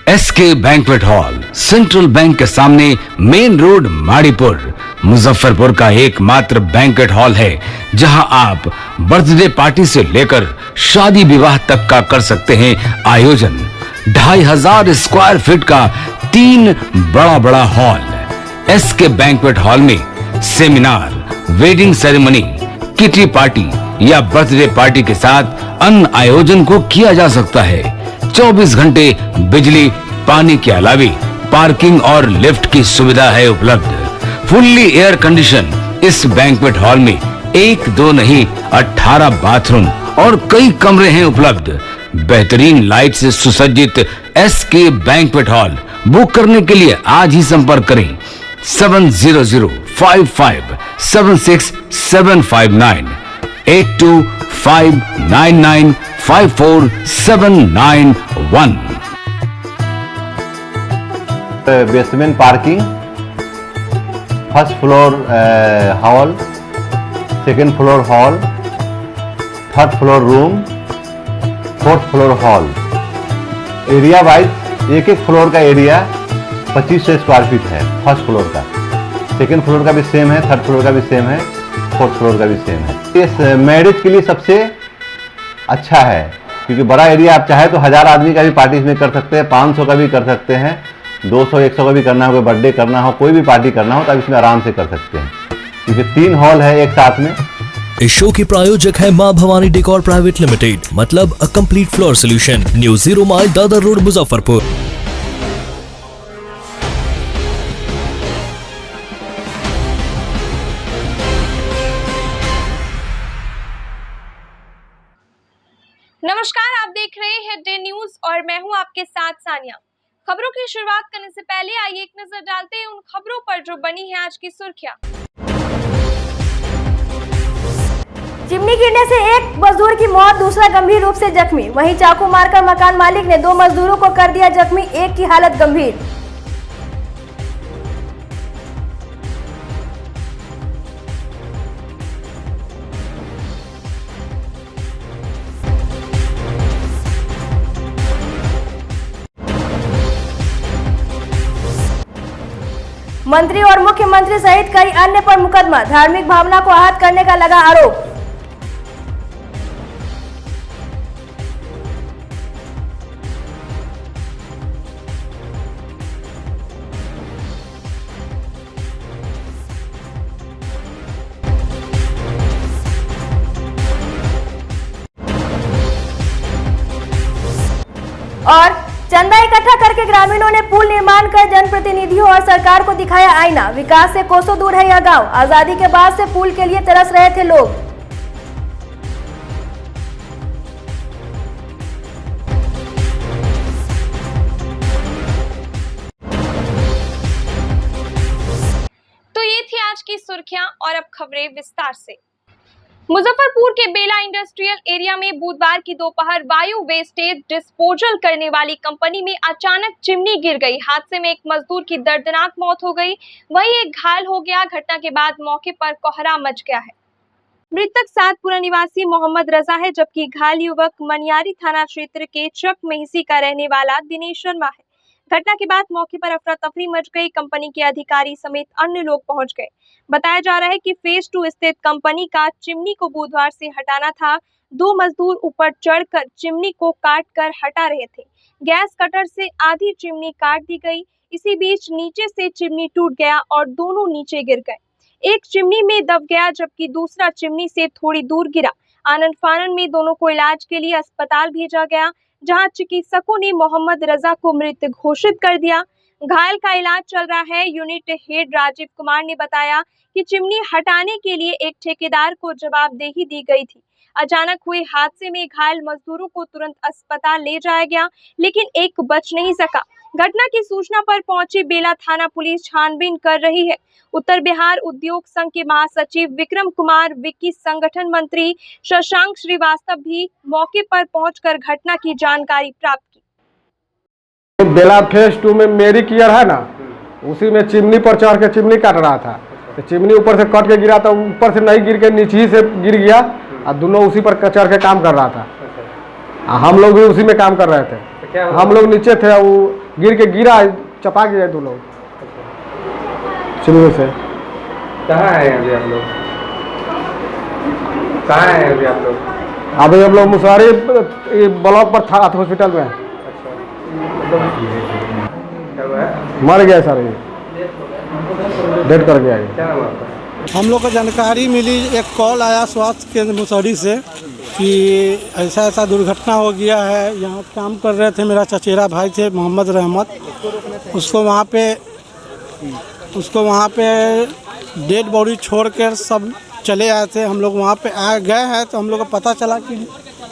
SK banquet hall Central Bank के सामने main road Maripur Muzaffarpur का एकमात्र बैंक्वेट हॉल है जहां आप बर्थडे पार्टी से लेकर शादी विवाह तक का कर सकते हैं आयोजन। 2500 स्क्वायर फीट का 3 बड़ा हॉल। एसके बैंक्वेट हॉल में seminar, wedding ceremony, kitty party या बर्थडे पार्टी के साथ अन्य आयोजन को किया जा सकता है। 24 घंटे बिजली पानी के अलावा पार्किंग और लिफ्ट की सुविधा है उपलब्ध। फुल्ली एयर कंडीशन इस बैंक्वेट हॉल में 1 2 नहीं 18 बाथरूम और कई कमरे हैं उपलब्ध। बेहतरीन लाइट से सुसज्जित एसके बैंक्वेट हॉल बुक करने के लिए आज ही संपर्क करें 7005576759 8259954791। Basement parking, first floor hall, second floor hall, third floor room, fourth floor hall. Area wise एक फ्लोर का एरिया 2500 स्क्वायर फीट है। फर्स्ट फ्लोर का, सेकेंड फ्लोर का भी सेम है, थर्ड फ्लोर का भी सेम है, फोर्थ फ्लोर का भी सेम है। इस मैरिज के लिए सबसे अच्छा है क्योंकि बड़ा एरिया, आप चाहे तो 1000 आदमी का भी पार्टी इसमें कर सकते हैं, 500 का भी कर सकते हैं, 200-100 का भी करना हो, कोई बर्थडे करना हो, कोई भी पार्टी करना हो तो आप इसमें आराम से कर सकते हैं क्योंकि 3 हॉल है एक साथ में। इस शो के प्रायोजक है मां भवानी डेकोर प्राइवेट लिमिटेड, मतलब a complete floor solution, new 0 mile Dadar road Muzaffarpur. नमस्कार, आप देख रहे हैं डे न्यूज और मैं हूं आपके साथ सानिया। खबरों की शुरुआत करने से पहले आइए एक नजर डालते हैं उन खबरों पर जो बनी है आज की सुर्खियां। चिमनी गिरने से एक मजदूर की मौत, दूसरा गंभीर रूप से जख्मी। वहीं चाकू मारकर मकान मालिक ने 2 मजदूरों को कर दिया जख्मी, एक की हालत गंभीर। मंत्री और मुख्यमंत्री सहित कई अन्य पर मुकदमा, धार्मिक भावना को आहत करने का लगा आरोप। और चंदा इकट्ठा करके ग्रामीणों ने पुल निर्माण कर जनप्रतिनिधियों और सरकार को दिखाया आईना। विकास से कोसों दूर है यह गांव, आजादी के बाद से पुल के लिए तरस रहे थे लोग। तो ये थी आज की सुर्खियां और अब खबरें विस्तार से। मुजफ्फरपुर के बेला इंडस्ट्रियल एरिया में बुधवार की दोपहर बायो वेस्टेज डिस्पोजल करने वाली कंपनी में अचानक चिमनी गिर गई। हादसे में एक मजदूर की दर्दनाक मौत हो गई, वहीं एक घायल हो गया। घटना के बाद मौके पर कोहरा मच गया है। मृतक सातपुरा निवासी मोहम्मद रजा है, जबकि घायल युवक मनियारी थाना क्षेत्र के चक मेहसी का रहने वाला दिनेश शर्मा है। घटना के बाद मौके पर अफरा तफरी मच गई। कंपनी के अधिकारी समेत अन्य लोग पहुंच गए। बताया जा रहा है कि फेज 2 स्थित कंपनी का चिमनी को बुधवार से हटाना था। 2 मजदूर ऊपर चढ़कर चिमनी को काट कर हटा रहे थे। गैस कटर से आधी चिमनी काट दी गई। इसी बीच नीचे से चिमनी टूट गया और दोनों नीचे गिर गए। एक चिमनी में दब गया जबकि दूसरा चिमनी से थोड़ी दूर गिरा। आनन फानन में दोनों को इलाज के लिए अस्पताल भेजा गया, जहां चिकित्सकों ने मोहम्मद रजा को मृत घोषित कर दिया। घायल का इलाज चल रहा है। यूनिट हेड राजीव कुमार ने बताया कि चिमनी हटाने के लिए एक ठेकेदार को जवाबदेही दी गई थी। अचानक हुए हादसे में घायल मजदूरों को तुरंत अस्पताल ले जाया गया, लेकिन एक बच नहीं सका। घटना की सूचना पर पहुंची बेला थाना पुलिस छानबीन कर रही है। उत्तर बिहार उद्योग संघ के महासचिव विक्रम कुमार, विक्की संगठन मंत्री शशांक श्रीवास्तव भी मौके पर पहुंचकर घटना की जानकारी प्राप्त की। बेला फेज 2 में मेरी कियर है ना, उसी में चिमनी पर चढ़ के चिमनी काट रहा था। तो चिमनी ऊपर से कट के गिरा, तो ऊपर से नहीं गिर के नीचे ही से गिर गया और दोनों उसी पर चढ़ के काम कर रहा था। हम लोग भी उसी में काम कर रहे थे। हम लोग नीचे थे, वो गिर के गिरा, चपा गए दो लोग चिमनी से। कहाँ आए अभी आप लोग? कहाँ आए अभी आप लोग? अभी हम लोग मुसहरी ब्लॉक पर था हॉस्पिटल में। मर गया सर, ये डेड कर गया। क्या नाम आपका? हम लोग को जानकारी मिली, एक कॉल आया स्वास्थ्य केंद्र मुसहरी से कि ऐसा ऐसा दुर्घटना हो गया है। यहाँ काम कर रहे थे, मेरा चचेरा भाई थे मोहम्मद रहमत, उसको वहाँ पे डेड बॉडी छोड़ कर सब चले आए थे। हम लोग वहाँ पे गए हैं तो हम लोग को पता चला कि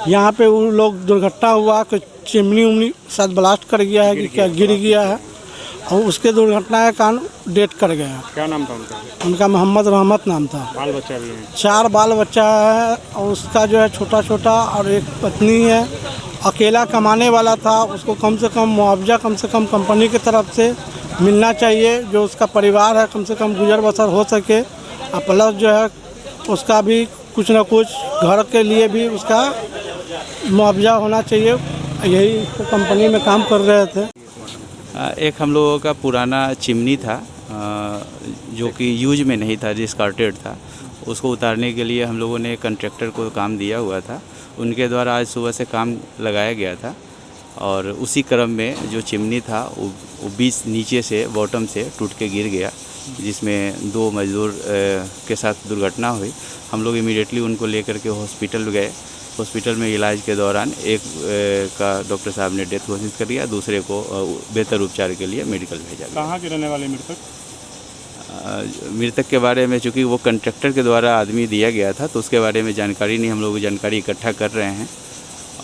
यहाँ पे वो लोग दुर्घटना हुआ कि चिमनी उमनी शायद ब्लास्ट कर गया है कि क्या गिर गया है, और उसके दुर्घटना के कारण डेथ कर गया। क्या नाम था उनका? उनका मोहम्मद रहमत नाम था। बाल बच्चा भी है? 4 बाल बच्चा है, और उसका जो है छोटा छोटा, और एक पत्नी है। अकेला कमाने वाला था, उसको कम से कम मुआवजा कम से कम कंपनी की तरफ से मिलना चाहिए, जो उसका परिवार है कम से कम गुजर बसर हो सके। और प्लस जो है उसका भी कुछ ना कुछ घर के लिए भी उसका मुआवजा होना चाहिए। यही कंपनी में काम कर रहे थे। एक हम लोगों का पुराना चिमनी था जो कि यूज में नहीं था, डिस्कार्टेड था। उसको उतारने के लिए हम लोगों ने कंट्रैक्टर को काम दिया हुआ था, उनके द्वारा आज सुबह से काम लगाया गया था। और उसी क्रम में जो चिमनी था वो बीच नीचे से बॉटम से टूट के गिर गया, जिसमें 2 मजदूर के साथ दुर्घटना हुई। हम लोग इमीडिएटली उनको लेकर के हॉस्पिटल गए। हॉस्पिटल में इलाज के दौरान एक का डॉक्टर साहब ने डेथ घोषित कर दिया, दूसरे को बेहतर उपचार के लिए मेडिकल भेजा गया। कहाँ के रहने वाले मृतक? मृतक के बारे में चूँकि वो कंट्रैक्टर के द्वारा आदमी दिया गया था तो उसके बारे में जानकारी नहीं, हम लोग जानकारी इकट्ठा कर रहे हैं।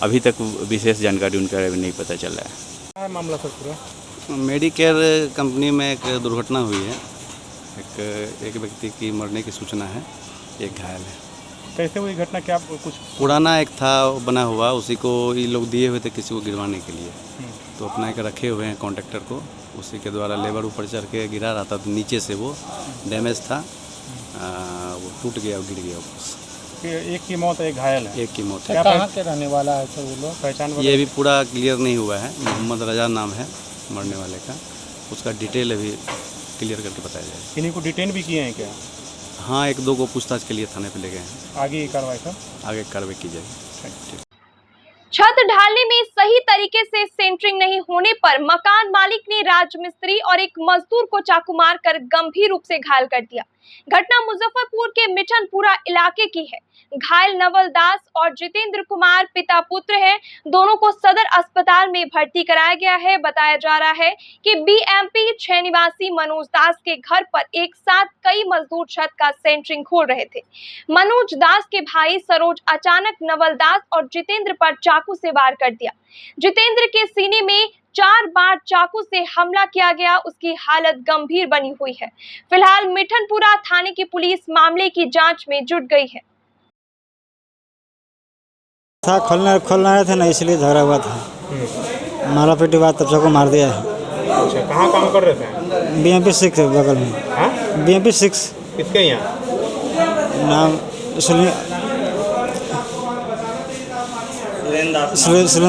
अभी तक विशेष जानकारी उनके बारे में नहीं पता चल रहा है। क्या है मामला सर पूरा? मेडिकेयर कंपनी में एक दुर्घटना हुई है। एक व्यक्ति की मरने की सूचना है, एक घायल है। कैसे हुई घटना? क्या कुछ पुराना एक था बना हुआ, उसी को ये लोग दिए हुए थे किसी को गिरवाने के लिए, तो अपना एक रखे हुए हैं कॉन्ट्रैक्टर को। उसी के द्वारा लेबर ऊपर चढ़ के गिरा रहा था, तो नीचे से वो डैमेज था, वो टूट गया और गिर गया ऊपर। एक की मौत है, एक घायल है। एक की मौत है। कहाँ के रहने वाला है सर वो लोग? पहचान ये भी पूरा क्लियर नहीं हुआ है। मोहम्मद रजा नाम है मरने वाले का, उसका डिटेल अभी क्लियर करके बताया जाएगा। इन्हीं को डिटेन भी किए हैं क्या? हाँ, 1-2 को पूछताछ के लिए थाने पे ले गए हैं। आगे कार्रवाई सर? आगे कार्रवाई की जाएगी। छत ढालने में सही तरीके से सेंटरिंग नहीं होने पर मकान मालिक ने राजमिस्त्री और एक मजदूर को चाकू मारकर गंभीर रूप से घायल कर दिया। घटना मुजफ्फरपुर के मिठनपुरा इलाके की है। घायल नवल दास और जितेंद्र कुमार पिता पुत्र हैं। दोनों को सदर अस्पताल में भर्ती कराया गया है। बताया जा रहा है कि बीएमपी 6 निवासी मनोज दास के घर पर एक साथ कई मजदूर छत का सेंटरिंग खोल रहे थे। मनोज दास के भाई सरोज अचानक नवल दास और जितेंद्र पर चाकू से वार कर दिया। जितेंद्र के सीने में 4 बार चाकू से हमला किया गया। उसकी हालत गंभीर बनी हुई है। फिलहाल मिठनपुरा थाने की पुलिस मामले की जांच में जुट गई है। खोलना थे ना, इसलिए झगड़ा हुआ था। मारा पीटी बात तब सबको मार दिया है। अच्छा, कहाँ काम कर रहे थे? BMP 6 बगल में। हाँ? BMP 6 किसके यहाँ? नाम सुरेंद्र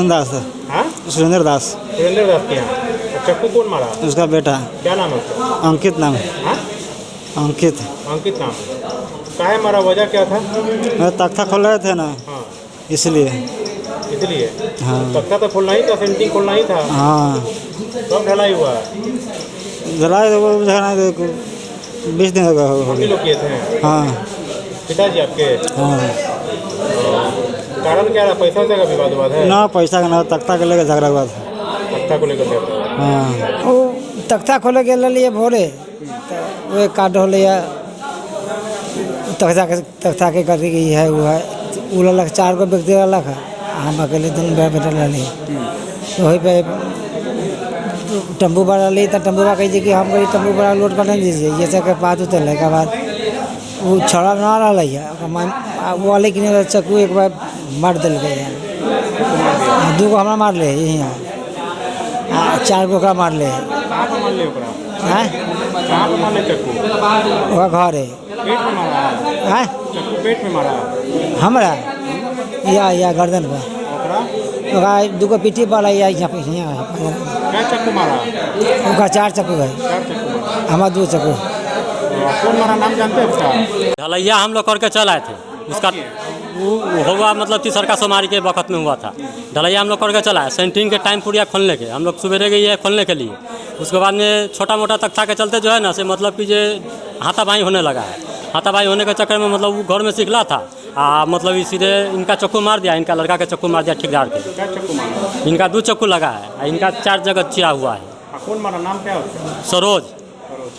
दास है। हाँ? सुरेंद्र दास। सुरेंद्र दास के यहाँ। चक्कू कौन मारा? उसका बेटा। क्या नाम है उसका? अंकित नाम है। हाँ? अंकित नाम। काहे मारा? वजह क्या था? तख्ता खोल रहे थे ना। हाँ, इसलिए। हाँ। तख्ता तो खोलना ही था, सेंटिंग खोलना ही था। हाँ, कब ढलाई हुआ? ढलाई 20 दिन हो गए। लोग किए थे? हाँ। पिताजी आपके? हाँ। कारण क्या रहा? पैसा का विवाद है ना? पैसा का ना, तख्ता को लेकर झगड़ा हुआ था। तख्ता को लेकर? हाँ, वो तख्ता खोले के लिए भोरे वो काट हो लिया। तख्ता के कर गई है, वो है वो लग 4 को व्यक्ति अलग है, हम अकेले दोनों बेटा ली। तो वहीं पे टम्बू बड़ा ली, तो टम्बू बड़ा कही कि हम कहीं टम्बू बड़ा लोड करने दीजिए। ये सब के बाद उतरने के बाद वो छड़ा ना रहा है, वो वाले कि चक्कू एक बार मार दिल गए। 2 को हमारा मार ले, यहाँ 4 को ओकरा मार ले। वह घर है। पेट में मारा? हमरा या गर्दन पर दुगो पीठी वाला यहाँ पे क्या चक्कू मारा? उनका 4 चक्कू है, 4 चक्कू मारा। हमारा 2 चक्कू। कौन मारा, नाम जानते हैं उसका? ढलैया हम लोग करके चल आए थे, उसका हुआ मतलब तीसरा सोमवारी के वक्त में हुआ था। ढलैया हम लोग करके चला है, सेंटिंग के टाइम पूरा खोलने के, हम लोग सवेरे गई है खोलने के लिए। उसके बाद में छोटा मोटा तख्ता के चलते जो है ना से मतलब कि ये हाथापाई होने लगा है। हाथापाई होने के चक्कर में मतलब वो घर में सीखला था मतलब सीधे इनका चक्कू मार दिया, इनका लड़का के चक्कू मार दिया ठेकेदार के। क्या चक्कू मारा? इनका 2 चक्कू लगा है, इनका 4 जगह चिरा हुआ है। कौन मारा, नाम क्या है उसका? सरोज।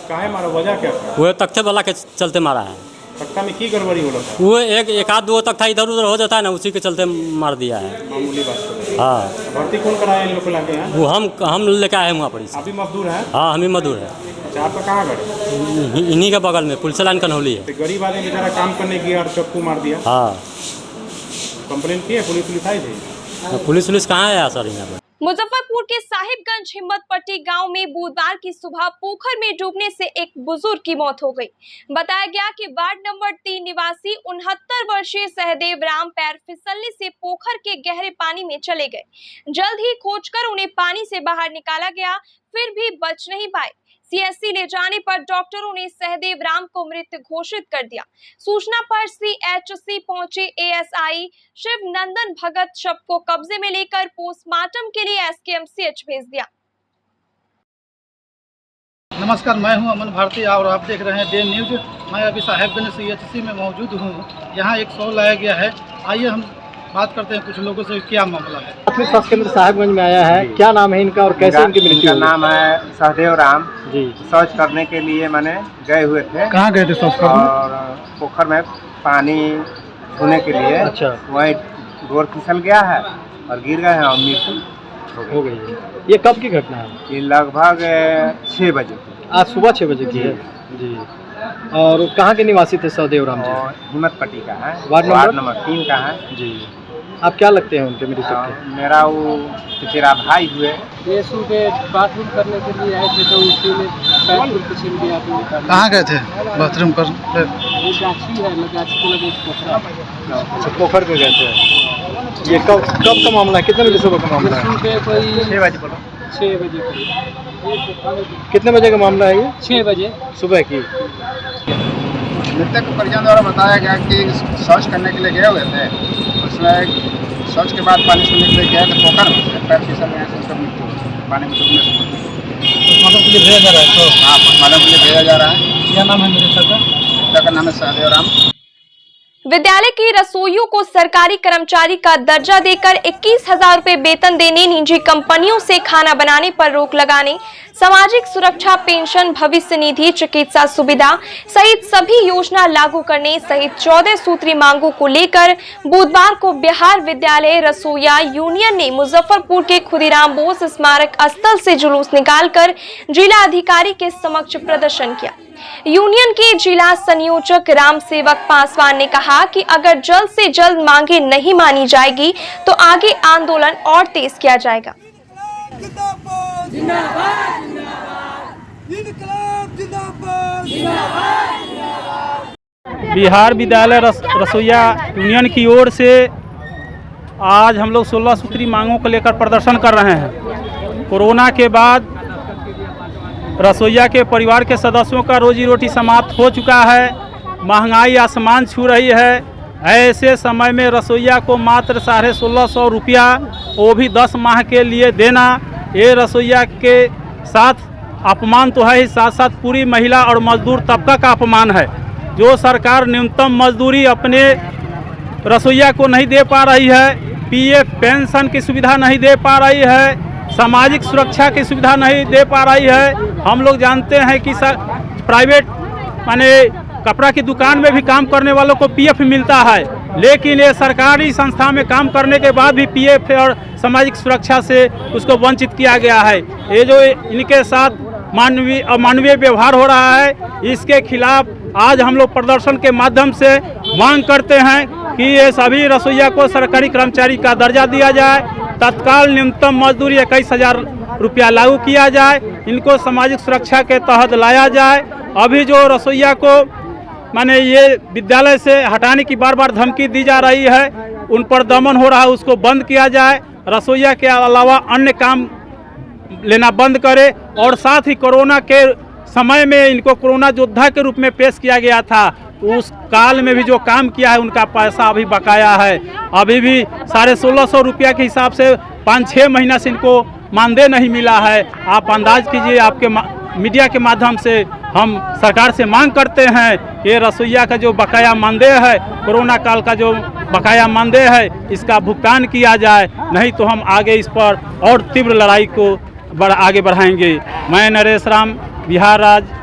काहे मारा, वजह क्या था? वो तख्ते वाला के चलते मारा है। तख्ता में की गड़बड़ी हो रहा था? वो एक आध 2 तख्ता इधर उधर हो जाता है ना, उसी के चलते मार दिया है। मामूली बात। हाँ, भर्ती कौन कराया इन लोग को लाके यहाँ? वो हम लेके आए हैं वहाँ पर। अभी मजदूर है? हाँ, हम ही मजदूर है। अच्छा, आपका कहाँ घर है? इन्हीं के बगल में पुलिस लाइन कन्हौली है। तो गरीब आदमी बेचारा काम करने गया और चक्कू मार दिया। हाँ, कंप्लेन की है? पुलिस आई थी? पुलिस कहाँ है सर यहाँ पर? मुजफ्फरपुर के साहिबगंज हिम्मतपट्टी गांव में बुधवार की सुबह पोखर में डूबने से एक बुजुर्ग की मौत हो गई। बताया गया कि वार्ड नंबर 3 निवासी 69 वर्षीय सहदेव राम पैर फिसलने से पोखर के गहरे पानी में चले गए। जल्द ही खोजकर उन्हें पानी से बाहर निकाला गया, फिर भी बच नहीं पाए। सीएससी ले जाने पर डॉक्टरों ने सहदेव राम को मृत घोषित कर दिया। सूचना पर सीएचसी पहुंचे एएसआई शिव नंदन भगत शव को कब्जे में लेकर पोस्टमार्टम के लिए एसकेएमसीएच भेज दिया। नमस्कार, मैं हूं अमन भारती और आप देख रहे हैं डे न्यूज। मैं अभी साहेबगंज सीएचसी में मौजूद हूं। यहां एक शव लाया गया है, आइए हम बात करते हैं कुछ लोगों से, क्या मामला है। प्राथमिक स्वास्थ्य केंद्र साहेबगंज में आया है, क्या नाम है इनका और कैसे इनकी मृत्यु? इनका नाम है सहदेव राम जी। शौच करने के लिए मैंने गए हुए थे। कहाँ गए थे शौच करने? और पोखर में पानी छूने के लिए। अच्छा। वहीं डोर फिसल गया है और गिर गए हैं और मृत्यु हो गई है। ये कब की घटना है? ये लगभग 6 बजे। आज सुबह 6 बजे की है जी। और कहाँ के निवासी थे सहदेव राम जी? हिम्मतपट्टी का है, वार्ड नंबर 3 का है जी। आप क्या लगते हैं उनके मृत्यु के? मेरा वो तेरा भाई हुए। ये सुबह बाथरूम करने के लिए आए थे तो उसी में पैर पीछे गया। कहाँ गए थे बाथरूम कर? गाछी है, गाछी को लगे पोखर। अच्छा, पोखर पे गए थे। ये कब का मामला है? कितने बजे सुबह का मामला है? सुबह कोई 6 बजे। 6 बजे। कितने बजे का मामला है ये? 6 बजे सुबह की। मृतक के परिजन द्वारा बताया गया कि शौच करने के लिए गए हुए थे, उसमें शौच के बाद पानी छूने के लिए गए थे पोखर में, पैर फिसल गए से उसका मृत्यु पानी में डूबने से। पोस्टमार्टम के लिए भेजा जा रहा है? तो हाँ, पोस्टमार्टम के लिए भेजा जा रहा है। क्या नाम है मृतक का? मृतक का नाम है सहदेव राम। विद्यालय की रसोइयों को सरकारी कर्मचारी का दर्जा देकर 21,000 रुपए वेतन देने, निजी कंपनियों से खाना बनाने पर रोक लगाने, सामाजिक सुरक्षा पेंशन, भविष्य निधि, चिकित्सा सुविधा सहित सभी योजना लागू करने सहित 14 सूत्री मांगों को लेकर बुधवार को बिहार विद्यालय रसोइया यूनियन ने मुजफ्फरपुर के खुदीराम बोस स्मारक स्थल से जुलूस निकालकर जिला अधिकारी के समक्ष प्रदर्शन किया। यूनियन के जिला संयोजक राम सेवक पासवान ने कहा कि अगर जल्द से जल्द मांगे नहीं मानी जाएगी तो आगे आंदोलन और तेज किया जाएगा। बिहार विद्यालय रसोइया यूनियन की ओर से आज हम लोग 16 सूत्री मांगों को लेकर प्रदर्शन कर रहे हैं। कोरोना के बाद रसोइया के परिवार के सदस्यों का रोजी रोटी समाप्त हो चुका है, महंगाई आसमान छू रही है। ऐसे समय में रसोइया को मात्र 1650 रुपया, वो भी 10 माह के लिए देना, ये रसोइया के साथ अपमान तो है ही, साथ साथ पूरी महिला और मजदूर तबका का अपमान है। जो सरकार न्यूनतम मजदूरी अपने रसोइया को नहीं दे पा रही है, पीएफ पेंशन की सुविधा नहीं दे पा रही है, सामाजिक सुरक्षा की सुविधा नहीं दे पा रही है। हम लोग जानते हैं कि प्राइवेट माने कपड़ा की दुकान में भी काम करने वालों को पीएफ मिलता है, लेकिन ये सरकारी संस्था में काम करने के बाद भी पीएफ और सामाजिक सुरक्षा से उसको वंचित किया गया है। ये जो इनके साथ अमानवीय व्यवहार हो रहा है, इसके खिलाफ आज हम लोग प्रदर्शन के माध्यम से मांग करते हैं कि ये सभी रसोइया को सरकारी कर्मचारी का दर्जा दिया जाए, तत्काल न्यूनतम मजदूरी 21,000 रुपया लागू किया जाए, इनको सामाजिक सुरक्षा के तहत लाया जाए। अभी जो रसोइया को माने ये विद्यालय से हटाने की बार बार धमकी दी जा रही है, उन पर दमन हो रहा है, उसको बंद किया जाए। रसोईया के अलावा अन्य काम लेना बंद करे। और साथ ही कोरोना के समय में इनको कोरोना योद्धा के रूप में पेश किया गया था, उस काल में भी जो काम किया है उनका पैसा अभी बकाया है। अभी भी 1650 रुपया के हिसाब से 5-6 महीना से इनको मानदेय नहीं मिला है। आप अंदाज कीजिए, आपके मीडिया के माध्यम से हम सरकार से मांग करते हैं कि रसोईया का जो बकाया मानदेय है, कोरोना काल का जो बकाया मानदेय है, इसका भुगतान किया जाए, नहीं तो हम आगे इस पर और तीव्र लड़ाई को आगे बढ़ाएंगे। मैं नरेश राम, बिहार राज्य।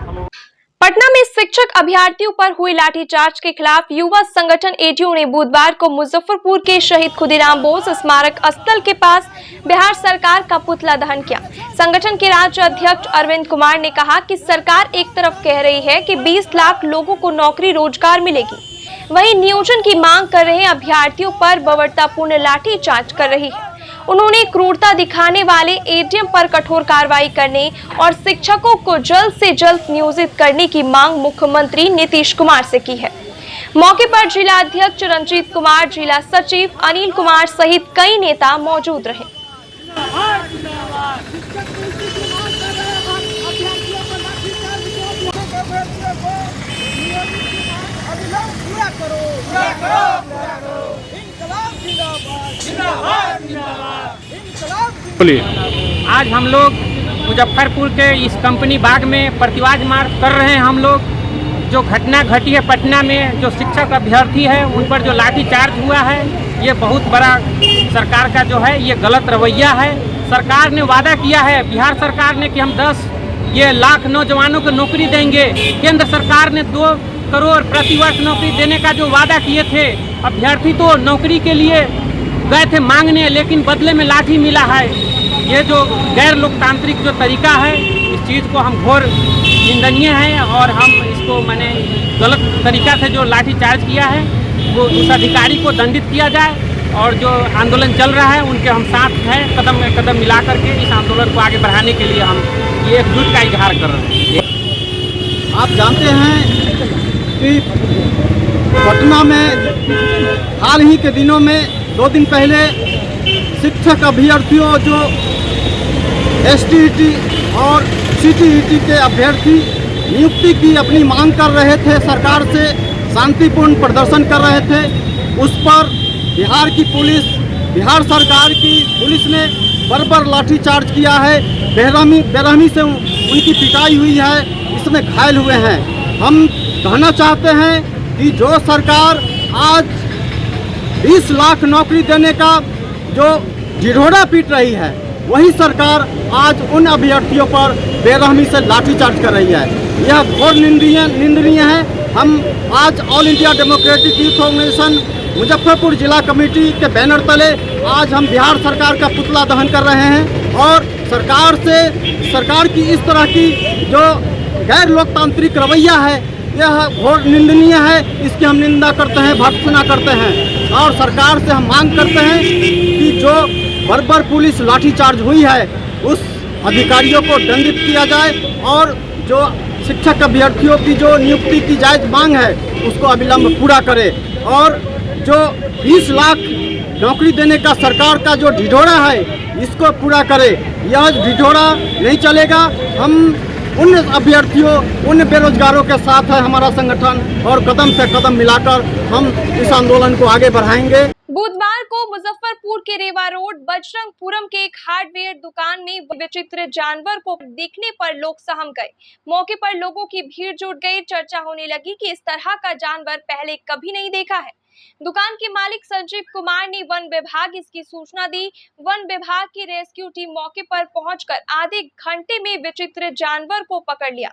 पटना में शिक्षक अभ्यर्थियों पर हुए लाठीचार्ज के खिलाफ युवा संगठन एटीयू ने बुधवार को मुजफ्फरपुर के शहीद खुदीराम बोस स्मारक स्थल के पास बिहार सरकार का पुतला दहन किया। संगठन के राज्य अध्यक्ष अरविंद कुमार ने कहा कि सरकार एक तरफ कह रही है कि 20 लाख लोगों को नौकरी रोजगार मिलेगी, वहीं नियोजन की मांग कर रहे अभ्यर्थियों पर बर्बरतापूर्ण लाठीचार्ज कर रही है। उन्होंने क्रूरता दिखाने वाले एटीएम पर कठोर कार्रवाई करने और शिक्षकों को जल्द से जल्द नियोजित करने की मांग मुख्यमंत्री नीतीश कुमार से की है। मौके पर जिला अध्यक्ष रंजीत कुमार, जिला सचिव अनिल कुमार सहित कई नेता मौजूद रहे। आज हम लोग मुजफ्फरपुर के इस कंपनी बाग में प्रतिवाद मार्च कर रहे हैं। हम लोग जो घटना घटी है पटना में, जो शिक्षक अभ्यर्थी है उन पर जो लाठीचार्ज हुआ है, ये बहुत बड़ा सरकार का जो है ये गलत रवैया है। सरकार ने वादा किया है, बिहार सरकार ने, कि हम 10 लाख नौजवानों को नौकरी देंगे। केंद्र सरकार ने 2 करोड़ प्रतिवर्ष नौकरी देने का जो वादा किए थे, अभ्यर्थी तो नौकरी के लिए गए थे मांगने, लेकिन बदले में लाठी मिला है। ये जो गैर लोकतांत्रिक जो तरीका है, इस चीज़ को हम घोर निंदनीय है और हम इसको मैंने गलत तरीका से जो लाठीचार्ज किया है वो उस अधिकारी को दंडित किया जाए। और जो आंदोलन चल रहा है उनके हम साथ हैं, कदम में कदम मिला करके इस आंदोलन को आगे बढ़ाने के लिए हम ये एकजुट का इजहार कर रहे हैं। आप जानते हैं कि पटना में हाल ही के दिनों में 2 दिन पहले शिक्षक अभ्यर्थियों जो एसटीईटी और सीटीईटी के अभ्यर्थी नियुक्ति की अपनी मांग कर रहे थे, सरकार से शांतिपूर्ण प्रदर्शन कर रहे थे, उस पर बिहार की पुलिस, बिहार सरकार की पुलिस ने बर्बर लाठीचार्ज किया है। बेरहमी से उनकी पिटाई हुई है, इसमें घायल हुए हैं। हम कहना चाहते हैं कि जो सरकार आज 20 लाख नौकरी देने का जो ढिढोरा पीट रही है, वही सरकार आज उन अभ्यर्थियों पर बेरहमी से लाठीचार्ज कर रही है। यह घोर निंदनीय है। हम आज All India Democratic Youth Organisation Muzaffarpur जिला कमेटी के बैनर तले आज हम बिहार सरकार का पुतला दहन कर रहे हैं और सरकार की इस तरह की जो गैर लोकतांत्रिक रवैया है, यह घोर निंदनीय है। इसकी हम निंदा करते हैं, भर्त्सना करते हैं और सरकार से हम मांग करते हैं कि जो बर्बर पुलिस लाठीचार्ज हुई है उस अधिकारियों को दंडित किया जाए और जो शिक्षक अभ्यर्थियों की जो नियुक्ति की जायज मांग है उसको अविलंब पूरा करे और जो 20 लाख नौकरी देने का सरकार का जो ढिढोरा है इसको पूरा करे। यह ढिढोरा नहीं चलेगा। हम उन अभ्यर्थियों, उन बेरोजगारों के साथ है हमारा संगठन और कदम से कदम मिलाकर हम इस आंदोलन को आगे बढ़ाएंगे। बुधवार को मुजफ्फरपुर के रेवा रोड बजरंगपुरम के एक हार्डवेयर दुकान में विचित्र जानवर को देखने पर लोग सहम गए। मौके पर लोगों की भीड़ जुट गई। चर्चा होने लगी कि इस तरह का जानवर पहले कभी नहीं देखा है। दुकान के मालिक संजीव कुमार ने वन विभाग इसकी सूचना दी। वन विभाग की रेस्क्यू टीम मौके पर पहुंचकर आधे घंटे में विचित्र जानवर को पकड़ लिया।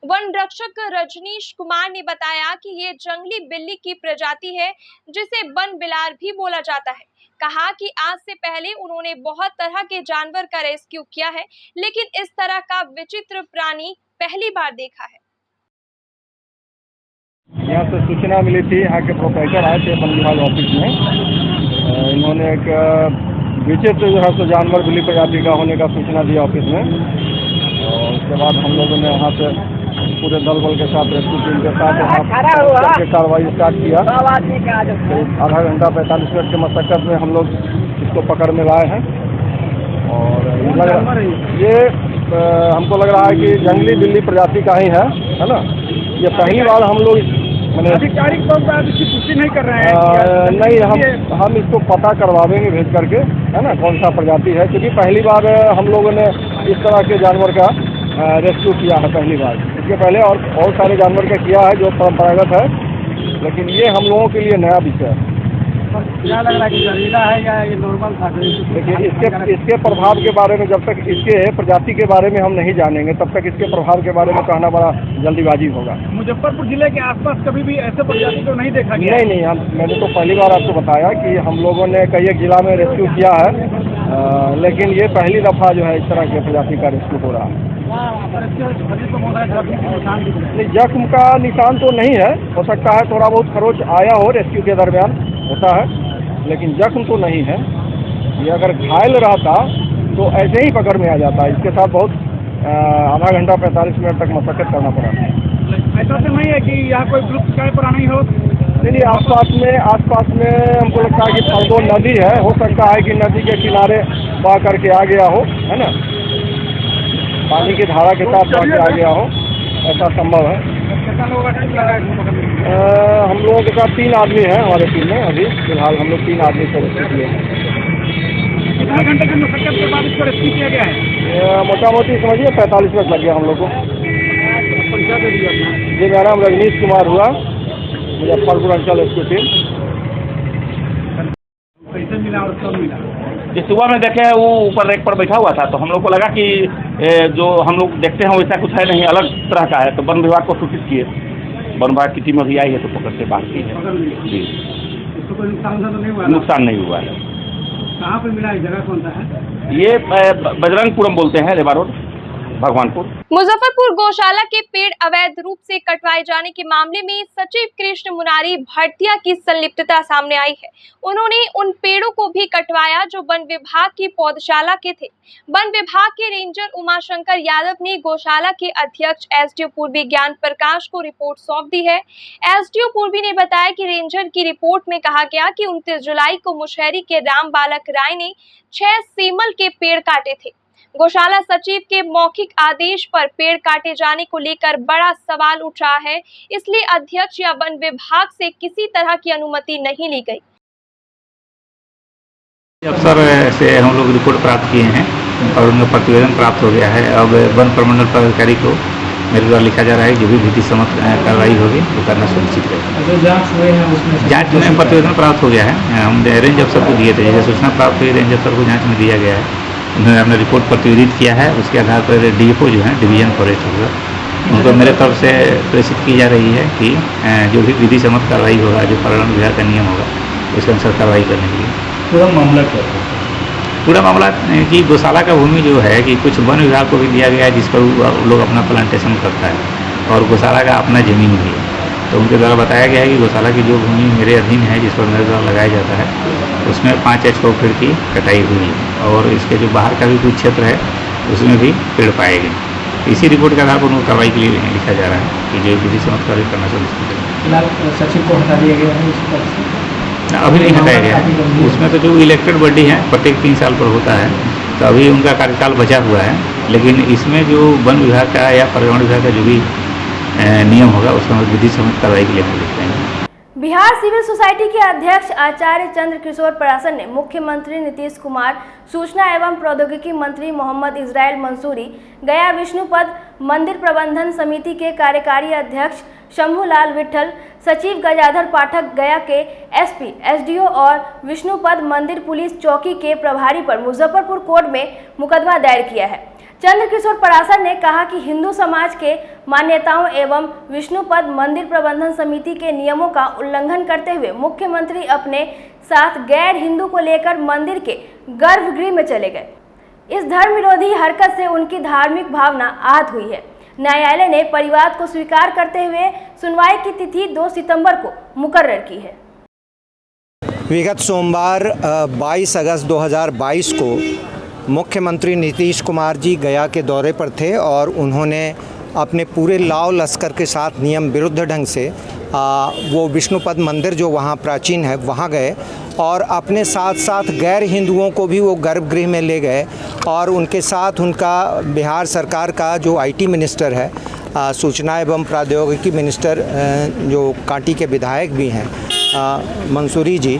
वन रक्षक रजनीश कुमार ने बताया कि ये जंगली बिल्ली की प्रजाति है जिसे वन बिलार भी बोला जाता है। कहा कि आज से पहले उन्होंने बहुत तरह के जानवर का रेस्क्यू किया है, लेकिन इस तरह का विचित्र प्राणी पहली बार देखा है। यहाँ से सूचना मिली थी, यहाँ के प्रोफेसर आए थे वन विभाग ऑफिस में। इन्होंने एक विचित्र जो है तो जानवर बिल्ली प्रजाति का होने का सूचना दी ऑफिस में और उसके बाद हम लोगों ने यहाँ से पूरे दल बल के साथ रेस्क्यू टीम के साथ कार्रवाई स्टार्ट किया। आधा घंटा 45 मिनट के मशक्कत में हम लोग इस इसको पकड़ में लाए हैं। और ये हमको लग रहा है कि जंगली बिल्ली प्रजाति का ही है ना। ये पहली बार हम लोग मैंने आधिकारिक तौर पर इसकी पुष्टि नहीं कर रहे हैं। नहीं, हम इसको पता करवाएंगे भेज करके, है ना, कौन सा प्रजाति है, क्योंकि पहली बार हम लोगों ने इस तरह के जानवर का रेस्क्यू किया है पहली बार। इसके पहले और बहुत सारे जानवर का किया है जो परंपरागत है, लेकिन ये हम लोगों के लिए नया विषय है। क्या लग रहा है कि जहरीला है या ये नॉर्मल था? देखिए, इसके प्रभाव के बारे में जब तक इसके प्रजाति के बारे में हम नहीं जानेंगे तब तक इसके प्रभाव के बारे में कहना बड़ा जल्दीबाजी होगा। मुजफ्फरपुर जिले के आसपास कभी भी ऐसे प्रजाति को नहीं देखा गया? नहीं, मैंने तो पहली बार आपको बताया कि हम लोगों ने कई एक जिला में रेस्क्यू किया है, लेकिन ये पहली दफ़ा जो है इस तरह के प्रजाति का रेस्क्यू हो रहा है। नहीं, जख्म का निशान तो नहीं है, हो सकता है थोड़ा बहुत खरोच आया हो रेस्क्यू के दरमियान, होता है, लेकिन जख्म तो नहीं है। ये अगर घायल रहता तो ऐसे ही पकड़ में आ जाता। इसके साथ बहुत आधा घंटा 45 मिनट तक मशक्कत करना पड़ा। ऐसा तो नहीं है कि यहाँ कोई ग्रुप शिकायत पर नहीं हो? नहीं, आसपास में हमको लगता है कि फर्दो नदी है, हो सकता है कि नदी के किनारे बह करके आ गया हो, है ना, पानी की धारा के साथ बह के आ गया हो, ऐसा संभव है। हम लोगों के साथ 3 आदमी हैं हमारे टीम में। अभी फिलहाल हम लोग 3 आदमी को रेस्क्यू किए हैं। कितने घंटे की मशक्कत के बाद इसको रेस्क्यू किया गया है? मोटा मोटी समझिए 45 मिनट लग गया हम लोग को। परिचय दे दिया अपना। जी, मेरा नाम रजनीश कुमार हुआ, मुजफ्फरपुर अंचल रेस्क्यू टीम। कैसे मिला और कब मिला? जिस सुबह में देखे वो ऊपर रेक पर बैठा हुआ था, तो हम लोग को लगा कि जो हम लोग देखते हैं वैसा कुछ है नहीं, अलग तरह का है, तो वन विभाग को सूचित किए। वन विभाग की टीम अभी आई है तो पकड़ के बात की है जी। इसको कोई नुकसान तो नहीं हुआ? नुकसान नहीं हुआ है। कहाँ पर मिला? जगह कौन सा है? ये बजरंगपुरम बोलते हैं, रेवा रोड, भगवानपुर। मुजफ्फरपुर गौशाला के पेड़ अवैध रूप से कटवाए जाने के मामले में सचिव कृष्ण मुरारी भड़तिया की संलिप्तता सामने आई है। उन्होंने उन पेड़ों को भी कटवाया जो वन विभाग की पौधशाला के थे। वन विभाग के रेंजर उमाशंकर यादव ने गौशाला के अध्यक्ष एसडीओ पूर्वी ज्ञान प्रकाश को रिपोर्ट सौंप दी है। एसडीओ पूर्वी ने बताया कि रेंजर की रिपोर्ट में कहा गया कि 29 जुलाई को मुशहरी के राम बालक राय ने 6 सीमल के पेड़ काटे थे। गौशाला सचिव के मौखिक आदेश पर पेड़ काटे जाने को लेकर बड़ा सवाल उठ रहा है, इसलिए अध्यक्ष या वन विभाग से किसी तरह की अनुमति नहीं ली गई। अफसर से हम लोग रिपोर्ट प्राप्त किए हैं और उनका प्रतिवेदन प्राप्त हो गया है। अब वन प्रमंडल पदाधिकारी को मेरे द्वारा लिखा जा रहा है, जो भी विधि सम्मत कार्रवाई होगी वो करना सुनिश्चित करेगा। जो जांच हुए हैं उसमें जांच में प्रतिवेदन प्राप्त हो गया है। हम रेंज अफसर को दिए थे, जैसे सूचना प्राप्त हुई रेंज अफसर को जांच में दिया गया है। उन्होंने अपना रिपोर्ट प्रतिवेदित किया है, उसके आधार पर डीएफओ जो है डिवीजन फॉरेस्ट होगा, उनको मेरे तरफ से प्रेषित की जा रही है कि जो भी विधि सम्मत कार्रवाई होगा, जो पर्यावरण विभाग का नियम होगा, उसके अनुसार कार्रवाई करने के लिए। पूरा मामला क्या है? पूरा मामला कि गौशाला का भूमि जो है कि कुछ वन विभाग को भी दिया गया है, जिस पर वो लोग अपना प्लांटेशन करता है, और गौशाला का अपना जमीन भी है। तो उनके द्वारा बताया गया है कि गौशाला की जो भूमि मेरे अधीन है, जिस पर मेरे द्वारा लगाया जाता है, उसमें 5 100 पेड़ की कटाई हुई है, और इसके जो बाहर का भी कुछ क्षेत्र है उसमें भी पेड़ पाए गए। इसी रिपोर्ट के आधार पर उनको कार्रवाई के लिए लिखा जा रहा है कि जो विधि सम्मत कार्रवाई करना सुनिश्चित है। फिलहाल सचिव को हटा दिया गया है इस पद से? अभी नहीं हटाया गया है। उसमें तो जो इलेक्टेड बॉडी है प्रत्येक 3 साल पर होता है, तो अभी उनका कार्यकाल बचा हुआ है, लेकिन इसमें जो वन विभाग का या पर्यावरण विभाग का जो भी नियम होगा उसका विधि सम्मत कार्रवाई के लिए हम लिखते हैं। बिहार सिविल सोसाइटी के अध्यक्ष आचार्य चंद्र किशोर परासर ने मुख्यमंत्री नीतीश कुमार, सूचना एवं प्रौद्योगिकी मंत्री मोहम्मद इजराइल मंसूरी, गया विष्णुपद मंदिर प्रबंधन समिति के कार्यकारी अध्यक्ष शंभूलाल विट्ठल, सचिव गजाधर पाठक, गया के एसपी, एसडीओ और विष्णुपद मंदिर पुलिस चौकी के प्रभारी पर मुजफ्फरपुर कोर्ट में मुकदमा दायर किया है। चंद्र किशोर परासर ने कहा कि हिंदू समाज के मान्यताओं एवं विष्णुपद मंदिर प्रबंधन समिति के नियमों का उल्लंघन करते हुए मुख्यमंत्री अपने साथ गैर हिंदू को लेकर मंदिर के गर्भगृह में चले गए। इस धर्म विरोधी हरकत से उनकी धार्मिक भावना आहत हुई है। न्यायालय ने परिवाद को स्वीकार करते हुए सुनवाई की तिथि 2 सितंबर को मुकर्रर की है। विगत सोमवार 22 अगस्त 2022 को मुख्यमंत्री नीतीश कुमार जी गया के दौरे पर थे और उन्होंने अपने पूरे लाव लश्कर के साथ नियम विरुद्ध ढंग से वो विष्णुपद मंदिर जो वहाँ प्राचीन है वहाँ गए और अपने साथ साथ गैर हिंदुओं को भी वो गर्भगृह में ले गए और उनके साथ उनका बिहार सरकार का जो IT मिनिस्टर है, सूचना एवं प्रौद्योगिकी मिनिस्टर जो कांटी के विधायक भी हैं मंसूरी जी,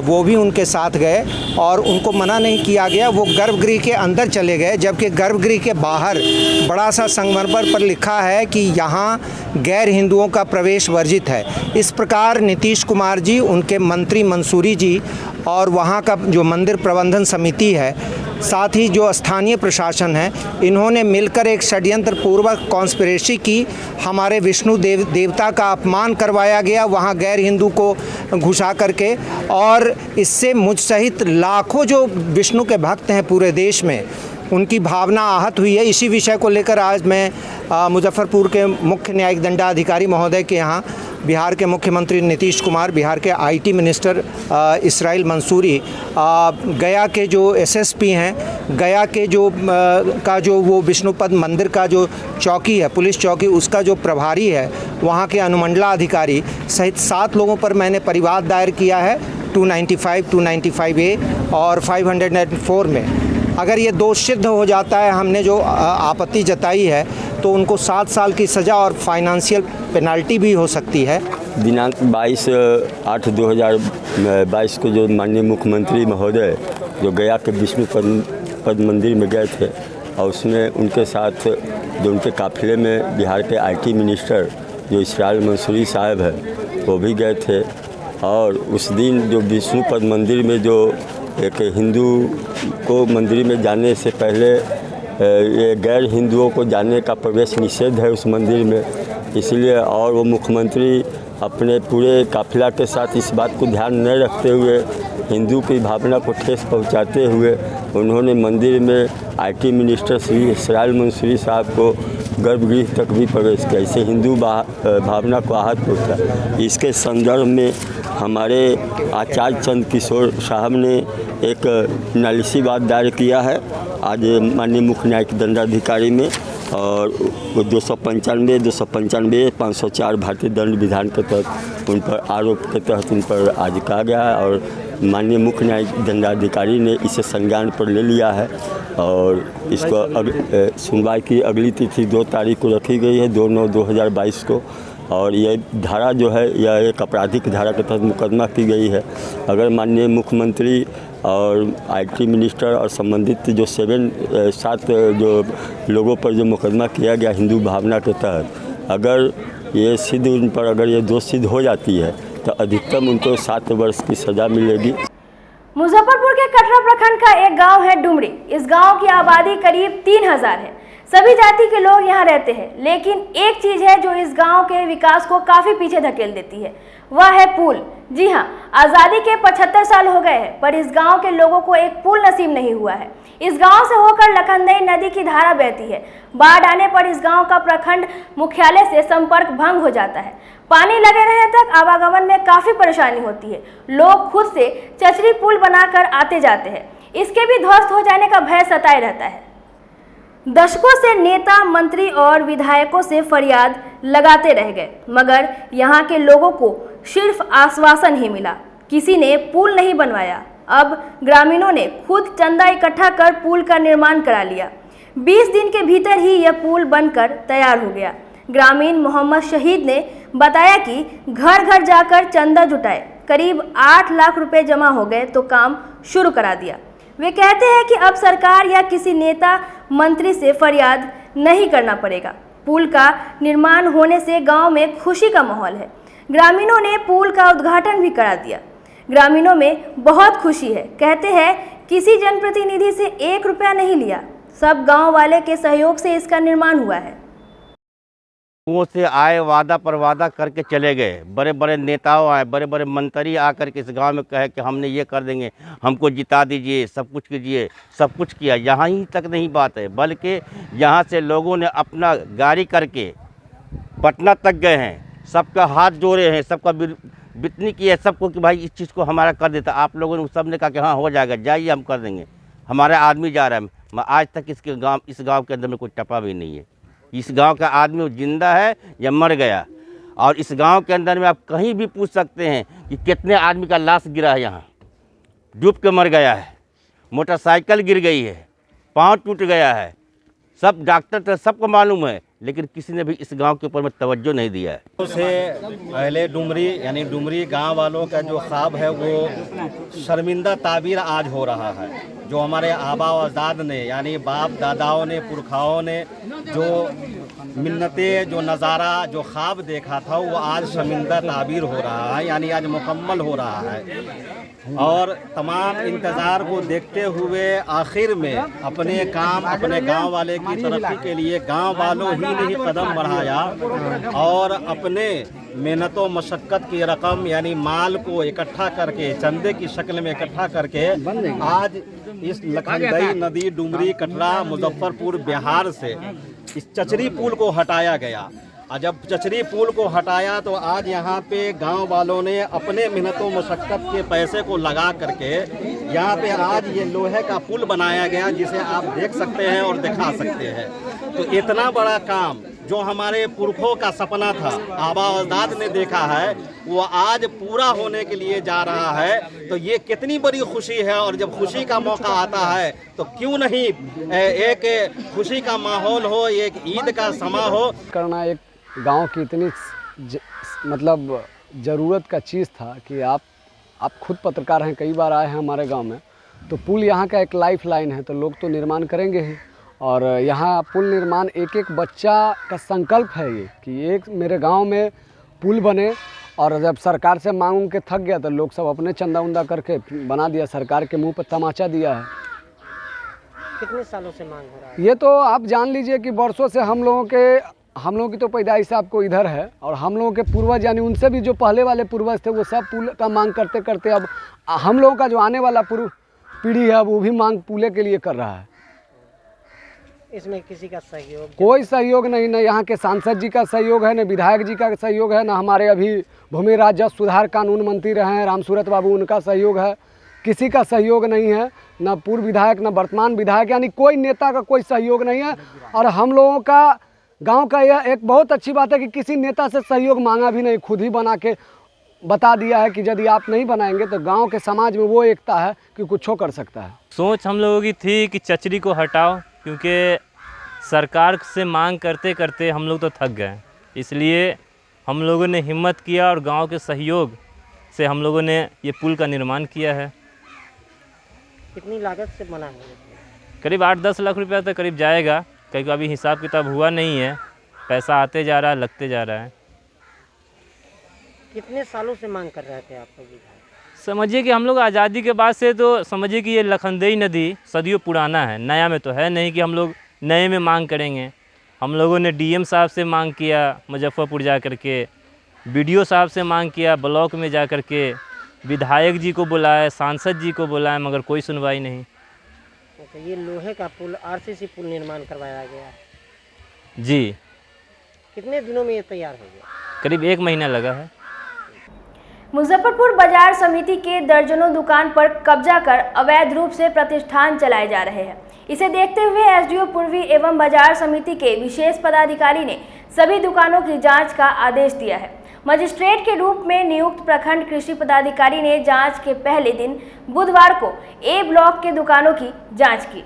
वो भी उनके साथ गए और उनको मना नहीं किया गया। वो गर्भगृह के अंदर चले गए, जबकि गर्भगृह के बाहर बड़ा सा संगमरमर पर लिखा है कि यहाँ गैर हिंदुओं का प्रवेश वर्जित है। इस प्रकार नीतीश कुमार जी, उनके मंत्री मंसूरी जी और वहाँ का जो मंदिर प्रबंधन समिति है, साथ ही जो स्थानीय प्रशासन है, इन्होंने मिलकर एक षड्यंत्र पूर्वक कॉन्स्पिरेसी की। हमारे विष्णु देवता का अपमान करवाया गया वहाँ गैर हिंदू को घुसा करके, और इससे मुझ सहित लाखों जो विष्णु के भक्त हैं पूरे देश में, उनकी भावना आहत हुई है। इसी विषय को लेकर आज मैं मुजफ्फरपुर के मुख्य न्यायिक दंडाधिकारी महोदय के यहाँ, बिहार के मुख्यमंत्री नीतीश कुमार, बिहार के IT मिनिस्टर इसराइल मंसूरी, गया के जो SSP हैं, गया के जो वो विष्णुपद मंदिर का जो चौकी है, पुलिस चौकी, उसका जो प्रभारी है, वहाँ के अनुमंडलाधिकारी सहित 7 लोगों पर मैंने परिवाद दायर किया है 295, 295A और 504 में। अगर ये दोष सिद्ध हो जाता है, हमने जो आपत्ति जताई है, तो उनको 7 साल की सज़ा और फाइनेंशियल पेनल्टी भी हो सकती है। दिनांक 22/8/2022 को जो माननीय मुख्यमंत्री महोदय जो गया के विष्णुपद मंदिर में गए थे और उसमें उनके साथ जो उनके काफिले में बिहार के IT मिनिस्टर जो इसराइल मंसूरी साहब है वो भी गए थे। और उस दिन जो विष्णुपद मंदिर में जो एक हिंदू को मंदिर में जाने से पहले ये गैर हिंदुओं को जाने का प्रवेश निषेध है उस मंदिर में, इसलिए और वो मुख्यमंत्री अपने पूरे काफिला के साथ इस बात को ध्यान न रखते हुए, हिंदू की भावना को ठेस पहुंचाते हुए, उन्होंने मंदिर में IT मिनिस्टर श्री इसराइल मंसूरी साहब को गर्भगृह तक भी प्रवेश किया। इससे हिंदू भावना को आहत पहुंचा। इसके संदर्भ में हमारे आचार्य चंद्र किशोर साहब ने एक नालिशीवाद दायर किया है आज माननीय मुख्य न्यायिक दंडाधिकारी में, और 295, 295, 504 भारतीय दंड विधान के तहत उन पर आरोप के तहत उन पर आज कहा गया है और माननीय मुख्य न्यायिक दंडाधिकारी ने इसे संज्ञान पर ले लिया है और इसको सुनवाई की अगली तिथि 2 तारीख को रखी गई है, 2/9/2022 को। और ये धारा जो है यह एक आपराधिक धारा के तहत मुकदमा की गई है। अगर माननीय मुख्यमंत्री और IT मिनिस्टर और संबंधित जो 7 जो लोगों पर जो मुकदमा किया गया हिंदू भावना के तहत, अगर ये सिद्ध उन पर अगर ये दोष सिद्ध हो जाती है तो अधिकतम उनको 7 वर्ष की सज़ा मिलेगी। मुजफ्फरपुर के कटरा प्रखंड का एक गांव है डुमरी। इस गांव की आबादी करीब 3000 है। सभी जाति के लोग यहाँ रहते हैं, लेकिन एक चीज है जो इस गांव के विकास को काफी पीछे धकेल देती है, वह है पुल। जी हाँ, आज़ादी के 75 साल हो गए हैं, पर इस गांव के लोगों को एक पुल नसीब नहीं हुआ है। इस गांव से होकर लखनदेई नदी की धारा बहती है। बाढ़ आने पर इस गांव का प्रखंड मुख्यालय से संपर्क भंग हो जाता है। पानी लगे रहने तक आवागमन में काफी परेशानी होती है। लोग खुद से चचरी पुल बनाकर आते जाते हैं, इसके भी ध्वस्त हो जाने का भय सताए रहता है। दशकों से नेता, मंत्री और विधायकों से फरियाद लगाते रह गए, मगर यहाँ के लोगों को सिर्फ आश्वासन ही मिला, किसी ने पुल नहीं बनवाया। अब ग्रामीणों ने खुद चंदा इकट्ठा कर पुल का निर्माण करा लिया। 20 दिन के भीतर ही यह पुल बनकर तैयार हो गया। ग्रामीण मोहम्मद शहीद ने बताया कि घर घर जाकर चंदा जुटाए, करीब 8 लाख रुपए जमा हो गए तो काम शुरू करा दिया। वे कहते हैं कि अब सरकार या किसी नेता मंत्री से फरियाद नहीं करना पड़ेगा। पुल का निर्माण होने से गांव में खुशी का माहौल है। ग्रामीणों ने पुल का उद्घाटन भी करा दिया। ग्रामीणों में बहुत खुशी है। कहते हैं किसी जनप्रतिनिधि से 1 रुपया नहीं लिया, सब गांव वाले के सहयोग से इसका निर्माण हुआ है। वो से आए, वादा पर वादा करके चले गए। बड़े बड़े नेताओं आए, बड़े बड़े मंत्री आकर के इस गांव में कहे कि हमने ये कर देंगे, हमको जिता दीजिए, सब कुछ कीजिए, सब कुछ किया। यहाँ ही तक नहीं बात है, बल्कि यहाँ से लोगों ने अपना गाड़ी करके पटना तक गए हैं, सबका हाथ जोड़े हैं, सबका बितनी की है सबको कि भाई इस चीज़ को हमारा कर देता। आप लोगों ने सब ने कहा कि हाँ हो जाएगा, जाइए हम कर देंगे, हमारा आदमी जा रहा है। आज तक इस गाँव के अंदर में कोई टपा भी नहीं है। इस गांव का आदमी जिंदा है या मर गया। और इस गांव के अंदर में आप कहीं भी पूछ सकते हैं कि कितने आदमी का लाश गिरा है, यहाँ डूब के मर गया है, मोटरसाइकिल गिर गई है, पाँव टूट गया है, सब डॉक्टर तो सबको मालूम है, लेकिन किसी ने भी इस गांव के ऊपर में तवज्जो नहीं दिया है। से पहले डुमरी यानी डुमरी गांव वालों का जो ख्वाब है वो शर्मिंदा ताबीर आज हो रहा है। जो हमारे आबा व अजदाद ने यानी बाप दादाओं ने पुरखाओं ने जो मिन्नतें जो नज़ारा जो ख्वाब देखा था वो आज शर्मिंदा ताबीर हो रहा है, यानी आज मुकम्मल हो रहा है। और तमाम इंतज़ार को देखते हुए आखिर में अपने काम अपने गांव वाले की तरक्की के लिए गांव वालों ही ने ही कदम बढ़ाया और अपने मेहनतों मशक्क़त की रकम यानी माल को इकट्ठा करके चंदे की शक्ल में इकट्ठा करके आज इस लखनदई नदी डुमरी कटरा मुजफ्फरपुर बिहार से इस चचरी पुल को हटाया गया। और जब चचरी पुल को हटाया तो आज यहाँ पे गांव वालों ने अपने मेहनतों मशक्क़त के पैसे को लगा करके यहाँ पे आज ये लोहे का पुल बनाया गया, जिसे आप देख सकते हैं और दिखा सकते हैं। तो इतना बड़ा काम जो हमारे पुरखों का सपना था, आबा अजदाद ने देखा है, वो आज पूरा होने के लिए जा रहा है। तो ये कितनी बड़ी खुशी है। और जब खुशी का मौका आता है तो क्यों नहीं एक खुशी का माहौल हो, एक ईद का समा हो। करना एक गांव की इतनी मतलब ज़रूरत का चीज़ था कि आप खुद पत्रकार हैं, कई बार आए हैं हमारे गांव में, तो पुल यहाँ का एक लाइफ लाइन है, तो लोग तो निर्माण करेंगे ही। और यहाँ पुल निर्माण एक एक बच्चा का संकल्प है ये कि एक मेरे गांव में पुल बने। और जब सरकार से मांग के थक गया तो लोग सब अपने चंदा उंदा करके बना दिया, सरकार के मुंह पर तमाचा दिया है। कितने सालों से मांग हो रहा है? ये तो आप जान लीजिए कि वर्षों से हम लोगों की तो पैदाइश से आपको इधर है, और हम लोगों के पूर्वज यानी उनसे भी जो पहले वाले पूर्वज थे वो सब पुल का मांग करते करते अब हम लोगों का जो आने वाला पीढ़ी है वो भी मांग पुले के लिए कर रहा है। इसमें किसी का सहयोग? कोई सहयोग नहीं, न यहाँ के सांसद जी का सहयोग है, न विधायक जी का सहयोग है, न हमारे अभी भूमि राजस्व सुधार कानून मंत्री रहे हैं रामसूरत बाबू, उनका सहयोग है। किसी का सहयोग नहीं है, न पूर्व विधायक न वर्तमान विधायक, यानी कोई नेता का कोई सहयोग नहीं है। और हम लोगों का गांव का यह एक बहुत अच्छी बात है कि किसी नेता से सहयोग मांगा भी नहीं, खुद ही बना के बता दिया है कि यदि आप नहीं बनाएंगे तो गांव के समाज में वो एकता है कि कुछ कर सकता है। सोच हम लोगों की थी कि चचरी को हटाओ, क्योंकि सरकार से मांग करते करते हम लोग तो थक गए, इसलिए हम लोगों ने हिम्मत किया और गांव के सहयोग से हम लोगों ने ये पुल का निर्माण किया है। कितनी लागत से बना है? करीब 8-10 लाख रुपया तक करीब जाएगा, क्योंकि अभी हिसाब किताब हुआ नहीं है, पैसा आते जा रहा है, लगते जा रहा है। कितने सालों से मांग कर रहे थे आप लोग? समझिए कि हम लोग आज़ादी के बाद से तो समझिए कि ये लखनदई नदी सदियों पुराना है, नया में तो है नहीं कि हम लोग नए में मांग करेंगे। हम लोगों ने डीएम साहब से मांग किया, मुजफ्फरपुर जा कर के बीडीओ साहब से मांग किया, ब्लॉक में जा कर के विधायक जी को बुलाए, सांसद जी को बुलाए, मगर कोई सुनवाई नहीं। तो ये लोहे का पुल आरसीसी पुल निर्माण करवाया गया है जी। कितने दिनों में ये तैयार हो गया? करीब 1 महीना लगा है। मुजफ्फरपुर बाजार समिति के दर्जनों दुकान पर कब्जा कर अवैध रूप से प्रतिष्ठान चलाए जा रहे हैं। इसे देखते हुए एसडीओ पूर्वी एवं बाजार समिति के विशेष पदाधिकारी ने सभी दुकानों की जांच का आदेश दिया है। मजिस्ट्रेट के रूप में नियुक्त प्रखंड कृषि पदाधिकारी ने जांच के पहले दिन बुधवार को ए ब्लॉक के दुकानों की जांच की।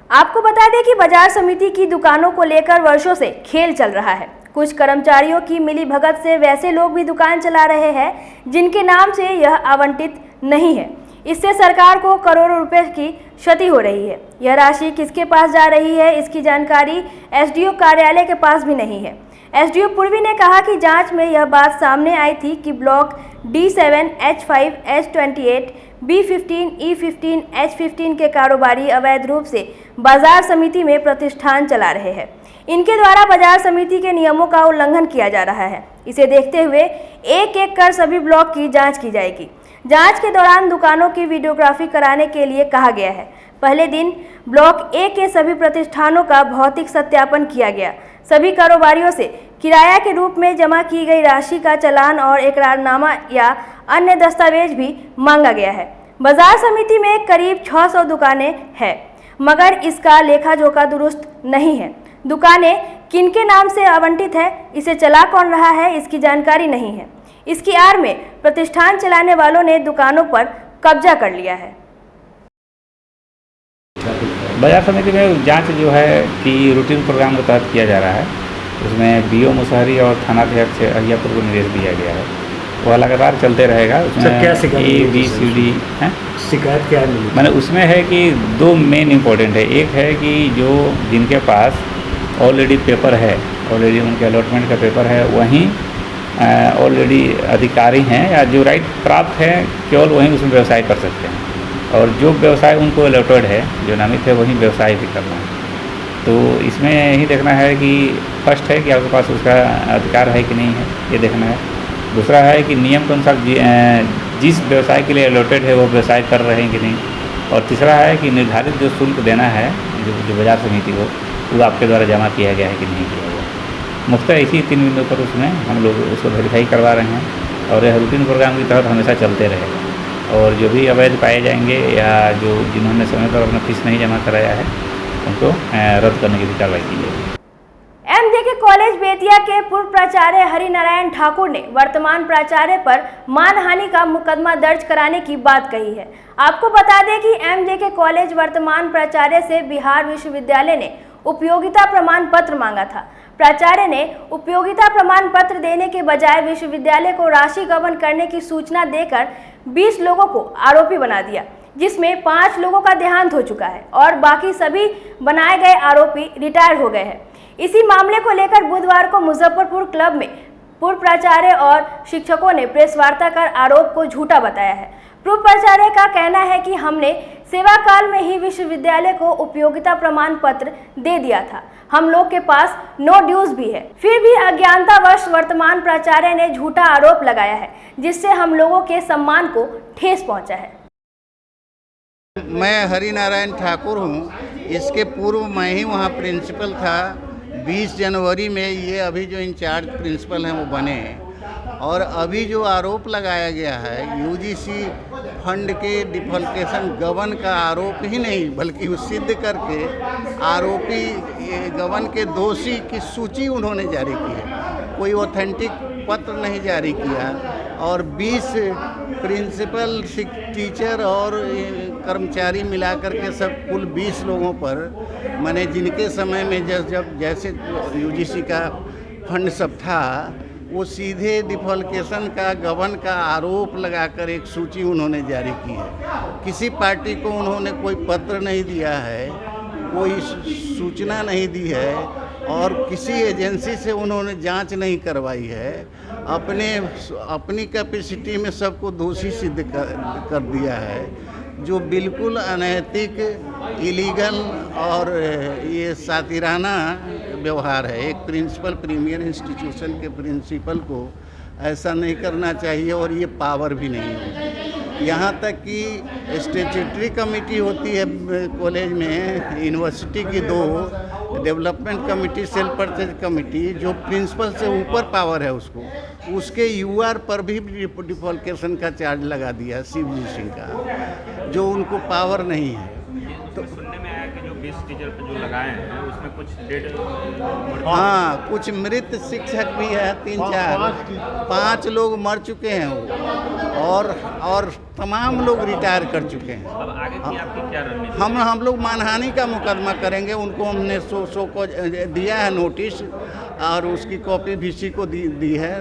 आपको बता दें कि बाजार समिति की दुकानों को लेकर वर्षों से खेल चल रहा है। कुछ कर्मचारियों की मिलीभगत से वैसे लोग भी दुकान चला रहे हैं जिनके नाम से यह आवंटित नहीं है। इससे सरकार को करोड़ों रुपए की क्षति हो रही है। यह राशि किसके पास जा रही है, इसकी जानकारी एसडीओ कार्यालय के पास भी नहीं है। एसडीओ पूर्वी ने कहा कि जांच में यह बात सामने आई थी कि block D7, H5, H28, B15, E15, H15 के कारोबारी अवैध रूप से बाजार समिति में प्रतिष्ठान चला रहे हैं। इनके द्वारा बाजार समिति के नियमों का उल्लंघन किया जा रहा है। इसे देखते हुए एक एक कर सभी ब्लॉक की जांच की जाएगी। जांच के दौरान दुकानों की वीडियोग्राफी कराने के लिए कहा गया है। पहले दिन ब्लॉक ए के सभी प्रतिष्ठानों का भौतिक सत्यापन किया गया। सभी कारोबारियों से किराया के रूप में जमा की गई राशि का चालान और इकरारनामा या अन्य दस्तावेज भी मांगा गया है। बाजार समिति में करीब 600 दुकानें हैं, मगर इसका लेखा जोखा दुरुस्त नहीं है। दुकानें किनके नाम से आवंटित है, इसे चला कौन रहा है, इसकी जानकारी नहीं है। इसकी आड़ में प्रतिष्ठान चलाने वालों ने दुकानों पर कब्जा कर लिया है। बाजार समिति में जांच जो है कि रूटीन प्रोग्राम के तहत किया जा रहा है। उसमें बीओ मुसहरी और थानाध्यक्ष अहियापुर को निर्देश दिया गया है, वह लगातार चलते रहेगा। उसमें क्या शिकायत ABCD है, शिकायत क्या मिली? मैंने उसमें है कि दो मेन इम्पोर्टेंट है। एक है कि जो जिनके पास ऑलरेडी पेपर है, ऑलरेडी उनके अलॉटमेंट का पेपर है, वहीं ऑलरेडी अधिकारी हैं या जो राइट प्राप्त है, केवल वहीं उसमें व्यवसाय कर सकते हैं। और जो व्यवसाय उनको अलॉटेड है, जो नामित है, वहीं व्यवसाय भी करना है। तो इसमें यही देखना है कि फर्स्ट है कि आपके पास उसका अधिकार है कि नहीं है, ये देखना है। दूसरा है कि नियम के अनुसार जिस व्यवसाय के लिए अलॉटेड है वो व्यवसाय कर रहे हैं कि नहीं। और तीसरा है कि निर्धारित जो शुल्क देना है जो बाजार समिति को, वो आपके द्वारा जमा किया गया है कि नहीं किया गया। मुख्यतः इसी 3 बिंदु पर उसमें हम लोग उसको वेरीफाई करवा रहे हैं और यह रूटीन प्रोग्राम के तहत हमेशा चलते रहेगा। और जो भी अवैध पाए जाएंगे या जो जिन्होंने समय पर अपना फीस नहीं जमा कराया है, उनको रद्द करने की भी कार्रवाई की जाएगी। MJK कॉलेज बेतिया के पूर्व प्राचार्य हरिनारायण ठाकुर ने वर्तमान प्राचार्य पर मानहानि का मुकदमा दर्ज कराने की बात कही है। आपको बता दें कि MJK कॉलेज वर्तमान प्राचार्य से बिहार विश्वविद्यालय ने उपयोगिता प्रमाण पत्र मांगा था। प्राचार्य ने उपयोगिता प्रमाण पत्र देने के बजाय विश्वविद्यालय को राशि गबन करने की सूचना देकर 20 लोगों को आरोपी बना दिया, जिसमें 5 लोगों का देहांत हो चुका है और बाकी सभी बनाए गए आरोपी रिटायर हो गए हैं। इसी मामले को लेकर बुधवार को मुजफ्फरपुर क्लब में पूर्व प्राचार्य और शिक्षकों ने प्रेस वार्ता कर आरोप को झूठा बताया है। पूर्व प्राचार्य का कहना है कि हमने सेवा काल में ही विश्वविद्यालय को उपयोगिता प्रमाण पत्र दे दिया था, हम लोग के पास नो ड्यूज भी है। फिर भी अज्ञानतावश वर्तमान प्राचार्य ने झूठा आरोप लगाया है, जिससे हम लोगों के सम्मान को ठेस पहुंचा है। मैं हरिनारायण ठाकुर हूँ। इसके पूर्व मैं ही वहाँ प्रिंसिपल था। 20 जनवरी में ये अभी जो इंचार्ज प्रिंसिपल हैं वो बने हैं। और अभी जो आरोप लगाया गया है यूजीसी फंड के डिफॉल्केशन गबन का आरोप ही नहीं, बल्कि सिद्ध करके आरोपी गबन के दोषी की सूची उन्होंने जारी की है। कोई ऑथेंटिक पत्र नहीं जारी किया। और 20 प्रिंसिपल, टीचर और कर्मचारी मिलाकर के सब कुल 20 लोगों पर, मैंने जिनके समय में जब जैसे यूजीसी का फंड सब था, वो सीधे डिफॉल्केशन का गबन का आरोप लगाकर एक सूची उन्होंने जारी की है। किसी पार्टी को उन्होंने कोई पत्र नहीं दिया है, कोई सूचना नहीं दी है और किसी एजेंसी से उन्होंने जांच नहीं करवाई है। अपनी कैपेसिटी में सबको दोषी सिद्ध कर दिया है, जो बिल्कुल अनैतिक, इलीगल और ये सातिराना व्यवहार है। एक प्रिंसिपल, प्रीमियर इंस्टीट्यूशन के प्रिंसिपल को ऐसा नहीं करना चाहिए और ये पावर भी नहीं है। यहाँ तक कि स्टैट्यूटरी कमेटी होती है कॉलेज में, यूनिवर्सिटी की 2 development committee, self purchase committee, जो प्रिंसिपल से ऊपर पावर है उसके यूआर पर भी डिफॉल्केशन का चार्ज लगा दिया शिवजी सिंह का, जो उनको पावर नहीं है। तो सुनने में आया कि जो 20 टीचर पे जो लगाए हैं उसमें कुछ डेट, हाँ, कुछ मृत शिक्षक भी है, 3-4, 5 लोग मर चुके हैं वो, और तमाम लोग रिटायर कर चुके हैं। अब आगे की आपकी क्या रणनीति? हम लोग मानहानि का मुकदमा करेंगे। उनको हमने सो को दिया है नोटिस और उसकी कॉपी VC को दी है,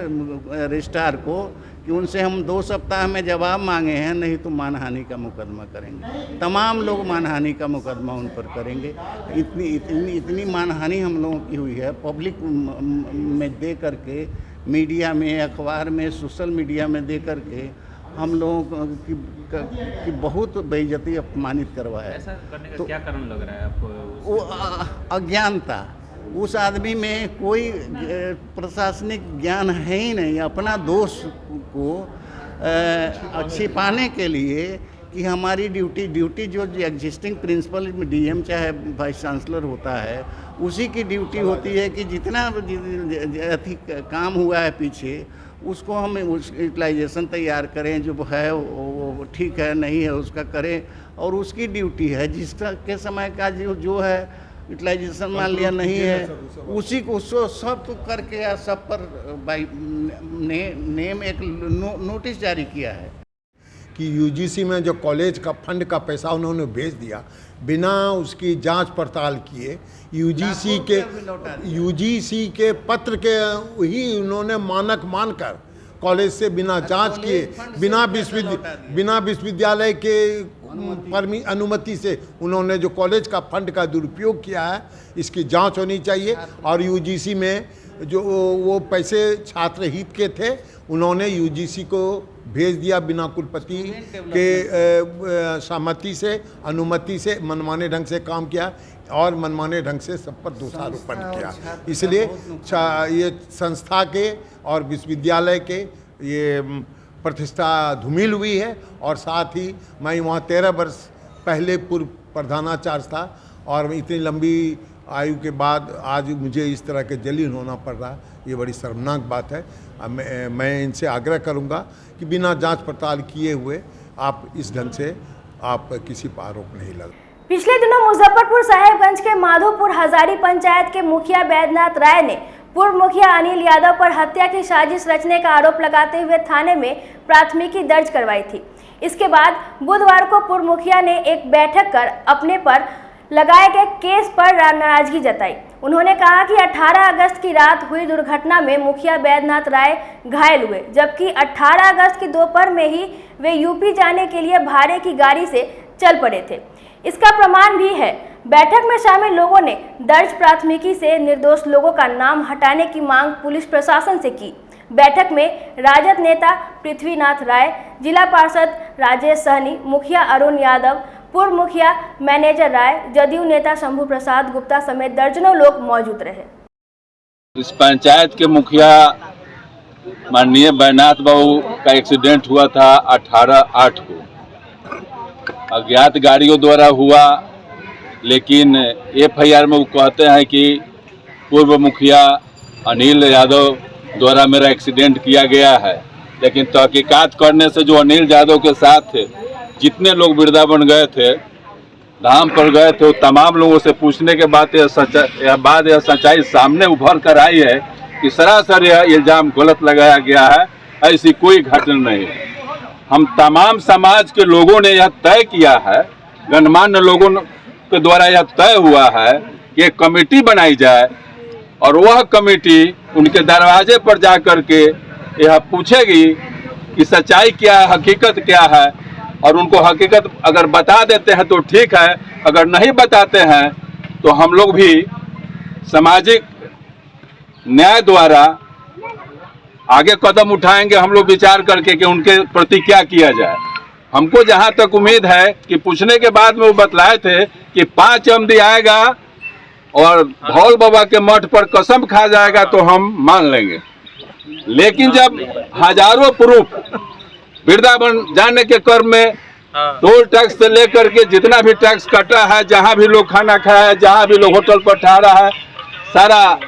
रजिस्ट्रार को, कि उनसे हम 2 सप्ताह में जवाब मांगे हैं, नहीं तो मानहानि का मुकदमा करेंगे। तमाम लोग मानहानि का मुकदमा उन पर करेंगे। इतनी मानहानि हम लोगों की हुई है, पब्लिक में दे करके, मीडिया में, अखबार में, सोशल मीडिया में दे करके हम लोगों की बहुत बेइज्जती, अपमानित करवाया। ऐसा करने का क्या कारण लग रहा है आपको? वो अज्ञानता। उस आदमी में कोई प्रशासनिक ज्ञान है ही नहीं। अपना दोष को छिपाने के लिए कि हमारी ड्यूटी जो एग्जिस्टिंग प्रिंसिपल, DM चाहे वाइस चांसलर होता है, उसी की ड्यूटी होती है कि जितना काम हुआ है पीछे उसको हम यूटिलाइजेशन तैयार करें, जो है वो ठीक है नहीं है उसका करें, और उसकी ड्यूटी है जिसका के समय का जो है यूटिलाइजेशन मान लिया नहीं है, उसी को सब को करके या सब पर बाई नेम एक नोटिस जारी किया है कि यूजीसी में जो कॉलेज का फंड का पैसा उन्होंने भेज दिया बिना उसकी जांच पड़ताल किए, यूजीसी के पत्र के ही उन्होंने मानक मानकर कॉलेज से बिना जांच किए, बिना विश्वविद्यालय के अनुमति से उन्होंने जो कॉलेज का फंड का दुरुपयोग किया है, इसकी जांच होनी चाहिए। और यूजीसी में जो वो पैसे छात्र हित के थे, उन्होंने यूजीसी को भेज दिया बिना कुलपति के सहमति से, अनुमति से, मनमाने ढंग से काम किया और मनमाने ढंग से सब पर दोषारोपण किया। इसलिए ये संस्था के और विश्वविद्यालय के ये प्रतिष्ठा धूमिल हुई है। और साथ ही मैं वहाँ 13 वर्ष पहले पूर्व प्रधानाचार्य था और इतनी लंबी आयु के बाद आज मुझे इस तरह के जलील होना पड़ रहा, ये बड़ी शर्मनाक बात है। मैं इनसे आग्रह करूंगा कि बिना जांच पड़ताल किए हुए आप इस ढंग से आप किसी पर आरोप नहीं लगा। पिछले दिनों मुजफ्फरपुर साहेबगंज के माधोपुर हजारी पंचायत के मुखिया बैद्यनाथ राय ने पूर्व मुखिया अनिल यादव पर हत्या की साजिश रचने का आरोप लगाते हुए थाने में प्राथमिकी दर्ज करवाई थी। इसके बाद बुधवार को पूर्व मुखिया ने एक बैठक कर अपने पर लगाए गए केस पर नाराजगी जताई। उन्होंने कहा कि 18 अगस्त की रात हुई दुर्घटना में मुखिया बैद्यनाथ राय घायल हुए, जबकि 18 अगस्त की दोपहर में ही वे यूपी जाने के लिए भाड़े की गाड़ी से चल पड़े थे। इसका प्रमाण भी है। बैठक में शामिल लोगों ने दर्ज प्राथमिकी से निर्दोष लोगों का नाम हटाने की मांग पुलिस प्रशासन से की। बैठक में राजद नेता पृथ्वीनाथ राय, जिला पार्षद राजेश सहनी, मुखिया अरुण यादव, पूर्व मुखिया मैनेजर राय, जदयू नेता शंभू प्रसाद गुप्ता समेत दर्जनों लोग मौजूद रहे। इस पंचायत के मुखिया माननीय बैद्यनाथ बाबू का एक्सीडेंट हुआ था 18/8 को, अज्ञात गाड़ियों द्वारा हुआ। लेकिन एफआईआर में वो कहते हैं कि पूर्व मुखिया अनिल यादव द्वारा मेरा एक्सीडेंट किया गया है। लेकिन तहकीकात करने से जो अनिल यादव के साथ जितने लोग वृंदावन गए थे, धाम पर गए थे, वो तमाम लोगों से पूछने के बाद यह सच्चाई सामने उभर कर आई है कि सरासर यह इल्जाम गलत लगाया गया है। ऐसी कोई घटना नहीं है। हम तमाम समाज के लोगों ने यह तय किया है, गणमान्य लोगों के द्वारा यह तय हुआ है कि एक कमेटी बनाई जाए और वह कमेटी उनके दरवाजे पर जा कर के यह पूछेगी कि सच्चाई क्या है, हकीकत क्या है। और उनको हकीकत अगर बता देते हैं तो ठीक है, अगर नहीं बताते हैं तो हम लोग भी सामाजिक न्याय द्वारा आगे कदम उठाएंगे। हम लोग विचार करके कि उनके प्रति क्या किया जाए। हमको जहां तक उम्मीद है कि पूछने के बाद में वो बतलाए थे कि 5 अमदी आएगा और धौल बाबा के मठ पर कसम खा जाएगा तो हम मान लेंगे। लेकिन जब हजारों प्रूफ वृंदावन जाने के क्रम में टोल टैक्स से लेकर के जितना भी टैक्स कटा है, जहां भी लोग खाना खाया है, जहां भी लोग होटल पर ठहरा है, सारा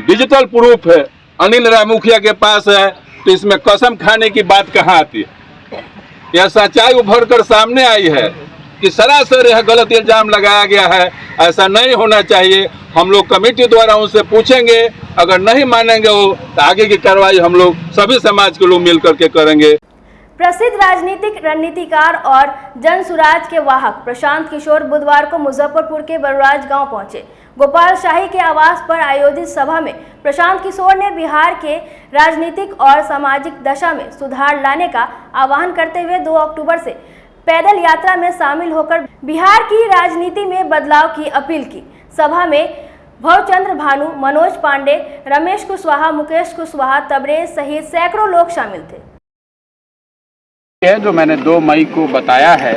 डिजिटल प्रूफ है अनिल राय मुखिया के पास है। तो इसमें कसम खाने की बात कहाँ आती है? यह सच्चाई उभर कर सामने आई है कि सरासर यह गलत इल्जाम लगाया गया है। ऐसा नहीं होना चाहिए। हम लोग कमेटी द्वारा उनसे पूछेंगे, अगर नहीं मानेंगे वो तो आगे की कार्रवाई हम लोग सभी समाज के लोग मिल करके करेंगे। प्रसिद्ध राजनीतिक रणनीतिकार और जन सुराज के वाहक प्रशांत किशोर बुधवार को मुजफ्फरपुर के बरुराज गांव पहुंचे। गोपाल शाही के आवास पर आयोजित सभा में प्रशांत किशोर ने बिहार के राजनीतिक और सामाजिक दशा में सुधार लाने का आह्वान करते हुए 2 अक्टूबर से पैदल यात्रा में शामिल होकर बिहार की राजनीति में बदलाव की अपील की। सभा में भवचंद्र भानु, मनोज पांडे, रमेश कुशवाहा, मुकेश कुशवाहा, तबरेज सहित सैकड़ों लोग शामिल थे। जो मैंने 2 मई को बताया है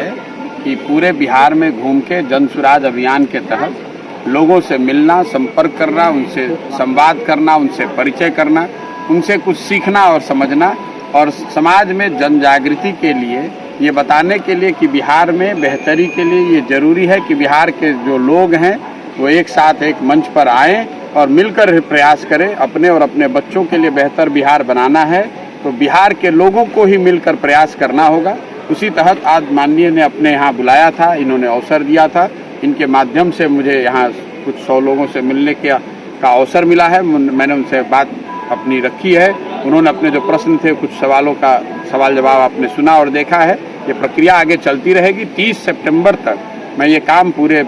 कि पूरे बिहार में घूम के जन सुराज अभियान के तहत लोगों से मिलना, संपर्क करना, उनसे संवाद करना, उनसे परिचय करना, उनसे कुछ सीखना और समझना और समाज में जन जागृति के लिए ये बताने के लिए कि बिहार में बेहतरी के लिए ये जरूरी है कि बिहार के जो लोग हैं वो एक साथ एक मंच पर आएँ और मिलकर प्रयास करें। अपने और अपने बच्चों के लिए बेहतर बिहार बनाना है तो बिहार के लोगों को ही मिलकर प्रयास करना होगा। उसी तहत आज माननीय ने अपने यहाँ बुलाया था, इन्होंने अवसर दिया था इनके माध्यम से मुझे यहाँ कुछ 100 लोगों से मिलने का अवसर मिला है। मैंने उनसे बात अपनी रखी है। उन्होंने अपने जो प्रश्न थे, कुछ सवालों का सवाल जवाब आपने सुना और देखा है। ये प्रक्रिया आगे चलती रहेगी। 30 सितंबर तक मैं ये काम पूरे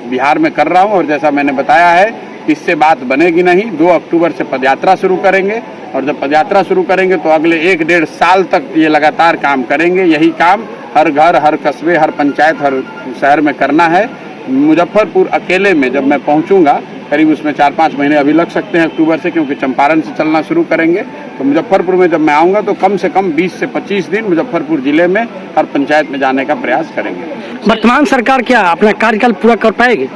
बिहार में कर रहा हूँ और जैसा मैंने बताया है, इससे बात बनेगी नहीं। 2 अक्टूबर से पदयात्रा शुरू करेंगे और जब पदयात्रा शुरू करेंगे तो अगले 1-1.5 साल तक ये लगातार काम करेंगे। यही काम हर घर, हर कस्बे, हर पंचायत, हर शहर में करना है। मुजफ्फरपुर अकेले में जब मैं पहुंचूंगा, करीब उसमें 4-5 महीने अभी लग सकते हैं अक्टूबर से, क्योंकि चंपारण से चलना शुरू करेंगे। तो मुजफ्फरपुर में जब मैं आऊँगा तो कम से कम 20 से 25 दिन मुजफ्फरपुर जिले में हर पंचायत में जाने का प्रयास करेंगे। वर्तमान सरकार क्या अपना कार्यकाल पूरा कर पाएगी?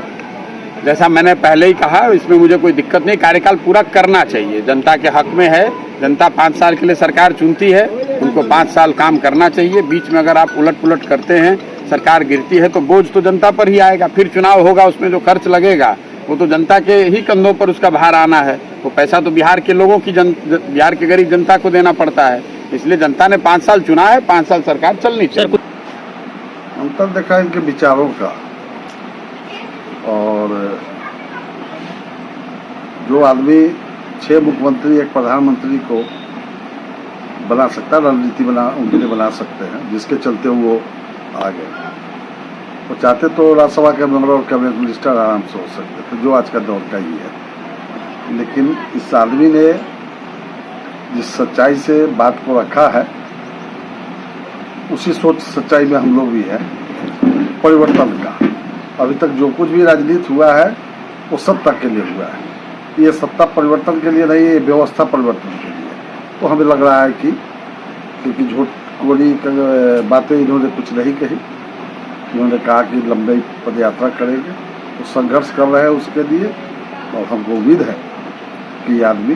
जैसा मैंने पहले ही कहा, इसमें मुझे कोई दिक्कत नहीं। कार्यकाल पूरा करना चाहिए, जनता के हक में है। जनता 5 साल के लिए सरकार चुनती है, उनको 5 साल काम करना चाहिए। बीच में अगर आप उलट पुलट करते हैं, सरकार गिरती है, तो बोझ तो जनता पर ही आएगा। फिर चुनाव होगा, उसमें जो खर्च लगेगा वो तो जनता के ही कंधों पर उसका भार आना है। वो पैसा तो बिहार के लोगों की बिहार के गरीब जनता को देना पड़ता है। इसलिए जनता ने 5 साल चुना है, 5 साल सरकार चलनी चाहिए। अंतर देखा इनके विचारों का, और जो आदमी 6 मुख्यमंत्री, 1 प्रधानमंत्री को बना सकता है, रणनीति उनके लिए बना सकते हैं, जिसके चलते वो आ गए। वो चाहते तो राज्यसभा के मेंबर और कैबिनेट मिनिस्टर आराम से हो सकते थे, जो आज का दौर का ही है। लेकिन इस आदमी ने जिस सच्चाई से बात को रखा है, उसी सोच सच्चाई में हम लोग भी हैं, परिवर्तन का। अभी तक जो कुछ भी राजनीति हुआ है वो सत्ता के लिए हुआ है। ये सत्ता परिवर्तन के लिए नहीं, ये व्यवस्था परिवर्तन के लिए। तो हमें लग रहा है कि क्योंकि झूठ गोली बातें इन्होंने कुछ नहीं कही। इन्होंने कहा कि लंबी पदयात्रा करेंगे, तो संघर्ष कर रहे हैं उसके लिए, और हमको उम्मीद है कि ये आदमी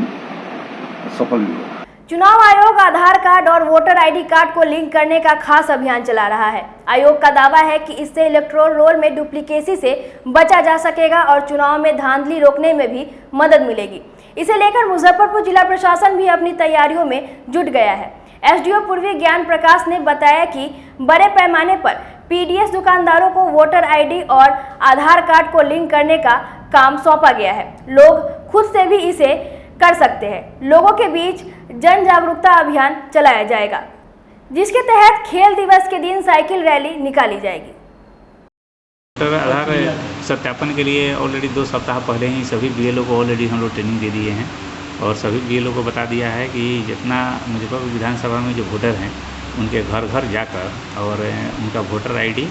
सफल भी होगा। चुनाव आयोग आधार कार्ड और वोटर आईडी कार्ड को लिंक करने का खास अभियान चला रहा है। आयोग का दावा है कि इससे इलेक्टोरल रोल में डुप्लीकेसी से बचा जा सकेगा और चुनाव में धांधली रोकने में भी मदद मिलेगी। इसे लेकर मुजफ्फरपुर जिला प्रशासन भी अपनी तैयारियों में जुट गया है। एसडीओ पूर्वी ज्ञान प्रकाश ने बताया कि बड़े पैमाने पर पीडीएस दुकानदारों को वोटर आईडी और आधार कार्ड को लिंक करने का काम सौंपा गया है। लोग खुद से भी इसे कर सकते हैं। लोगों के बीच जन जागरूकता अभियान चलाया जाएगा, जिसके तहत खेल दिवस के दिन साइकिल रैली निकाली जाएगी। आधार सत्यापन के लिए ऑलरेडी 2 सप्ताह पहले ही सभी बीएलओ को ऑलरेडी हम लोग ट्रेनिंग दे दिए हैं और सभी बीएलओ को बता दिया है कि जितना मुजफ्फरपुर विधानसभा में जो वोटर हैं उनके घर घर जाकर और उनका वोटर आईडी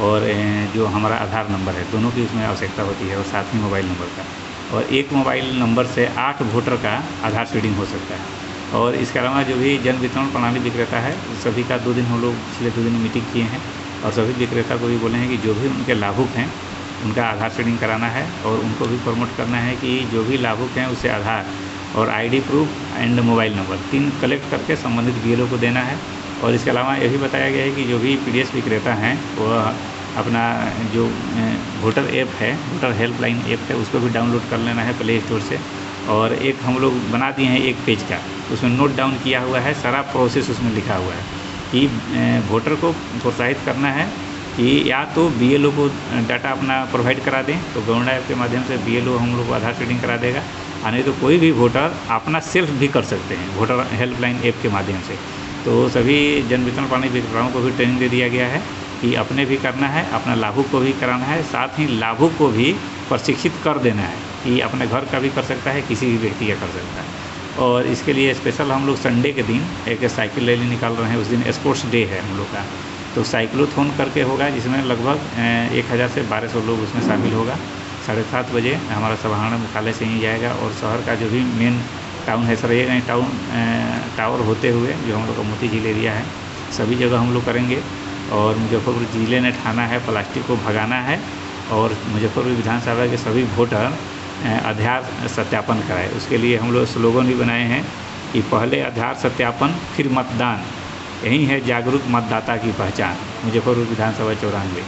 और जो हमारा आधार नंबर है, दोनों की उसमें आवश्यकता होती है, और साथ ही मोबाइल नंबर का। और एक मोबाइल नंबर से 8 वोटर का आधार सीडिंग हो सकता है। और इसके अलावा जो भी जन वितरण प्रणाली विक्रेता है, सभी का 2 दिन हम लोग पिछले 2 दिन मीटिंग किए हैं और सभी विक्रेता को भी बोले हैं कि जो भी उनके लाभुक हैं उनका आधार सीडिंग कराना है और उनको भी प्रमोट करना है कि जो भी लाभुक हैं उसे आधार और ID proof and mobile number 3 collect करके संबंधित बीएलओ को देना है। और इसके अलावा ये भी बताया गया है कि जो भी पीडीएस विक्रेता हैं वो अपना जो वोटर ऐप है, वोटर हेल्पलाइन ऐप है, उसको भी डाउनलोड कर लेना है प्ले स्टोर से। और एक हम लोग बना दिए हैं 1 पेज का, उसमें नोट डाउन किया हुआ है, सारा प्रोसेस उसमें लिखा हुआ है कि वोटर को प्रोत्साहित करना है कि या तो बीएलओ को डाटा अपना प्रोवाइड करा दें, तो गवर्नमेंट ऐप के माध्यम से बीएलओ हम लोग को आधार सीडिंग करा देगा, और नहीं तो कोई भी वोटर अपना सेल्फ भी कर सकते हैं वोटर हेल्पलाइन ऐप के माध्यम से। तो सभी जन वितरण प्रणाली विक्रेताओं को भी ट्रेनिंग दे दिया गया है कि अपने भी करना है, अपना लाभुक को भी कराना है, साथ ही लाभुक को भी प्रशिक्षित कर देना है कि अपने घर का भी कर सकता है, किसी भी व्यक्ति का कर सकता है। और इसके लिए स्पेशल हम लोग संडे के दिन एक साइकिल रैली निकाल रहे हैं। उस दिन स्पोर्ट्स डे है हम लोग का, तो साइक्लोथॉन करके होगा, जिसमें लगभग 1000 से 1200 लोग उसमें शामिल होगा। 7:30 बजे हमारा सभागार मुख्यालय से ही जाएगा और शहर का जो भी मेन टाउन है, सरैयागंज टाउन टावर होते हुए जो हम लोग का मोती झील एरिया है, सभी जगह हम लोग करेंगे। और मुजफ्फरपुर जिले ने ठाना है प्लास्टिक को भगाना है और मुजफ्फरपुर विधानसभा के सभी वोटर आधार सत्यापन कराए। उसके लिए हम लोग स्लोगन भी बनाए हैं कि पहले आधार सत्यापन फिर मतदान, यही है जागरूक मतदाता की पहचान। मुजफ्फरपुर विधानसभा 94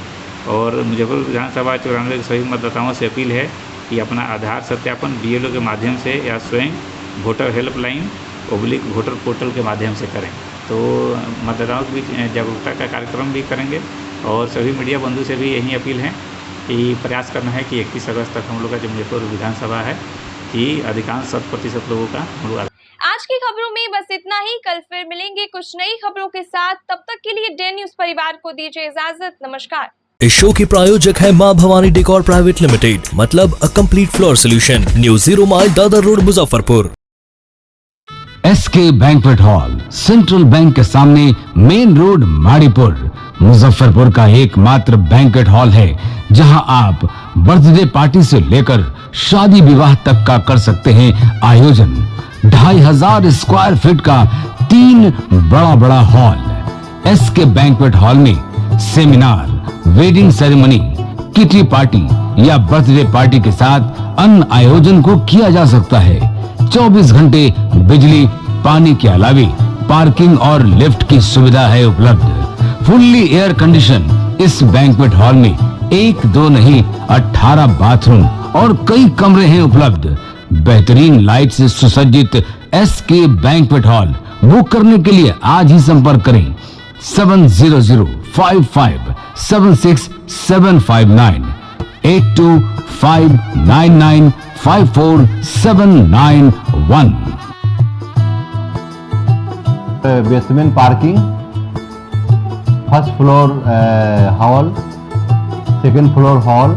और मुजफ्फरपुर विधानसभा 94 के सभी मतदाताओं से अपील है कि अपना आधार सत्यापन बीएलओ के माध्यम से या स्वयं वोटर हेल्पलाइन / वोटर पोर्टल के माध्यम से करें। तो मतदाताओं के बीच जागरूकता का कार्यक्रम भी करेंगे और सभी मीडिया बंधु से भी यही अपील है कि प्रयास करना है कि 31 अगस्त तक हम लोग का जो मुजफ्फरपुर विधानसभा है कि अधिकांश 100% लोगों का हम लोग। आज की खबरों में बस इतना ही। कल फिर मिलेंगे कुछ नई खबरों के साथ। तब तक के लिए डे न्यूज परिवार को दीजिए इजाजत। नमस्कार। इस शो की प्रायोजक है मां भवानी डेकोर प्राइवेट लिमिटेड, मतलब a complete floor solution, new 0 mile Dadar road Muzaffarpur. SK banquet hall, Central Bank के सामने, मेन रोड, माड़ीपुर, मुजफ्फरपुर का एकमात्र बैंक्वेट हॉल है जहां आप बर्थडे पार्टी से लेकर शादी विवाह तक का कर सकते हैं आयोजन। 2500 स्क्वायर फीट का 3 बड़ा हॉल। एसके बैंक्वेट हॉल में seminar, wedding ceremony, kitty party या बर्थडे पार्टी के साथ अन्य आयोजन को किया जा सकता है। 24 घंटे बिजली पानी के अलावे पार्किंग और लिफ्ट की सुविधा है उपलब्ध। फुल्ली एयर कंडीशन इस बैंक्वेट हॉल में 1, 2 नहीं 18 बाथरूम और कई कमरे हैं उपलब्ध। बेहतरीन लाइट से सुसज्जित एसके बैंक्वेट हॉल बुक करने के लिए आज ही संपर्क करें 7005576759 8259954791। Basement parking, first floor hall, second floor hall,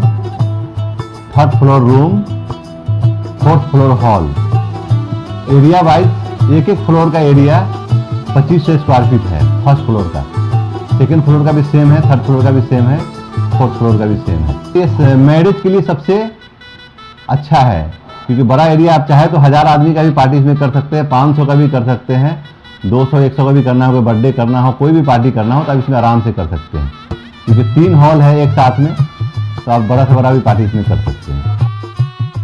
third floor room, fourth floor hall. Area wise एक फ्लोर का एरिया 2500 स्क्वायर फीट है फर्स्ट फ्लोर का, सेकंड फ्लोर का भी सेम है, थर्ड फ्लोर का भी सेम है, फोर्थ फ्लोर का भी सेम है। इस मैरिज के लिए सबसे अच्छा है क्योंकि बड़ा एरिया, आप चाहे तो 1000 आदमी का भी पार्टी इसमें कर सकते हैं, 500 का भी कर सकते हैं, 200-100 का भी करना हो, कोई बर्थडे करना हो, कोई भी पार्टी करना हो तो आप इसमें आराम से कर सकते हैं क्योंकि 3 हॉल है एक साथ में, तो आप बड़ा से बड़ा भी पार्टी इसमें कर सकते हैं।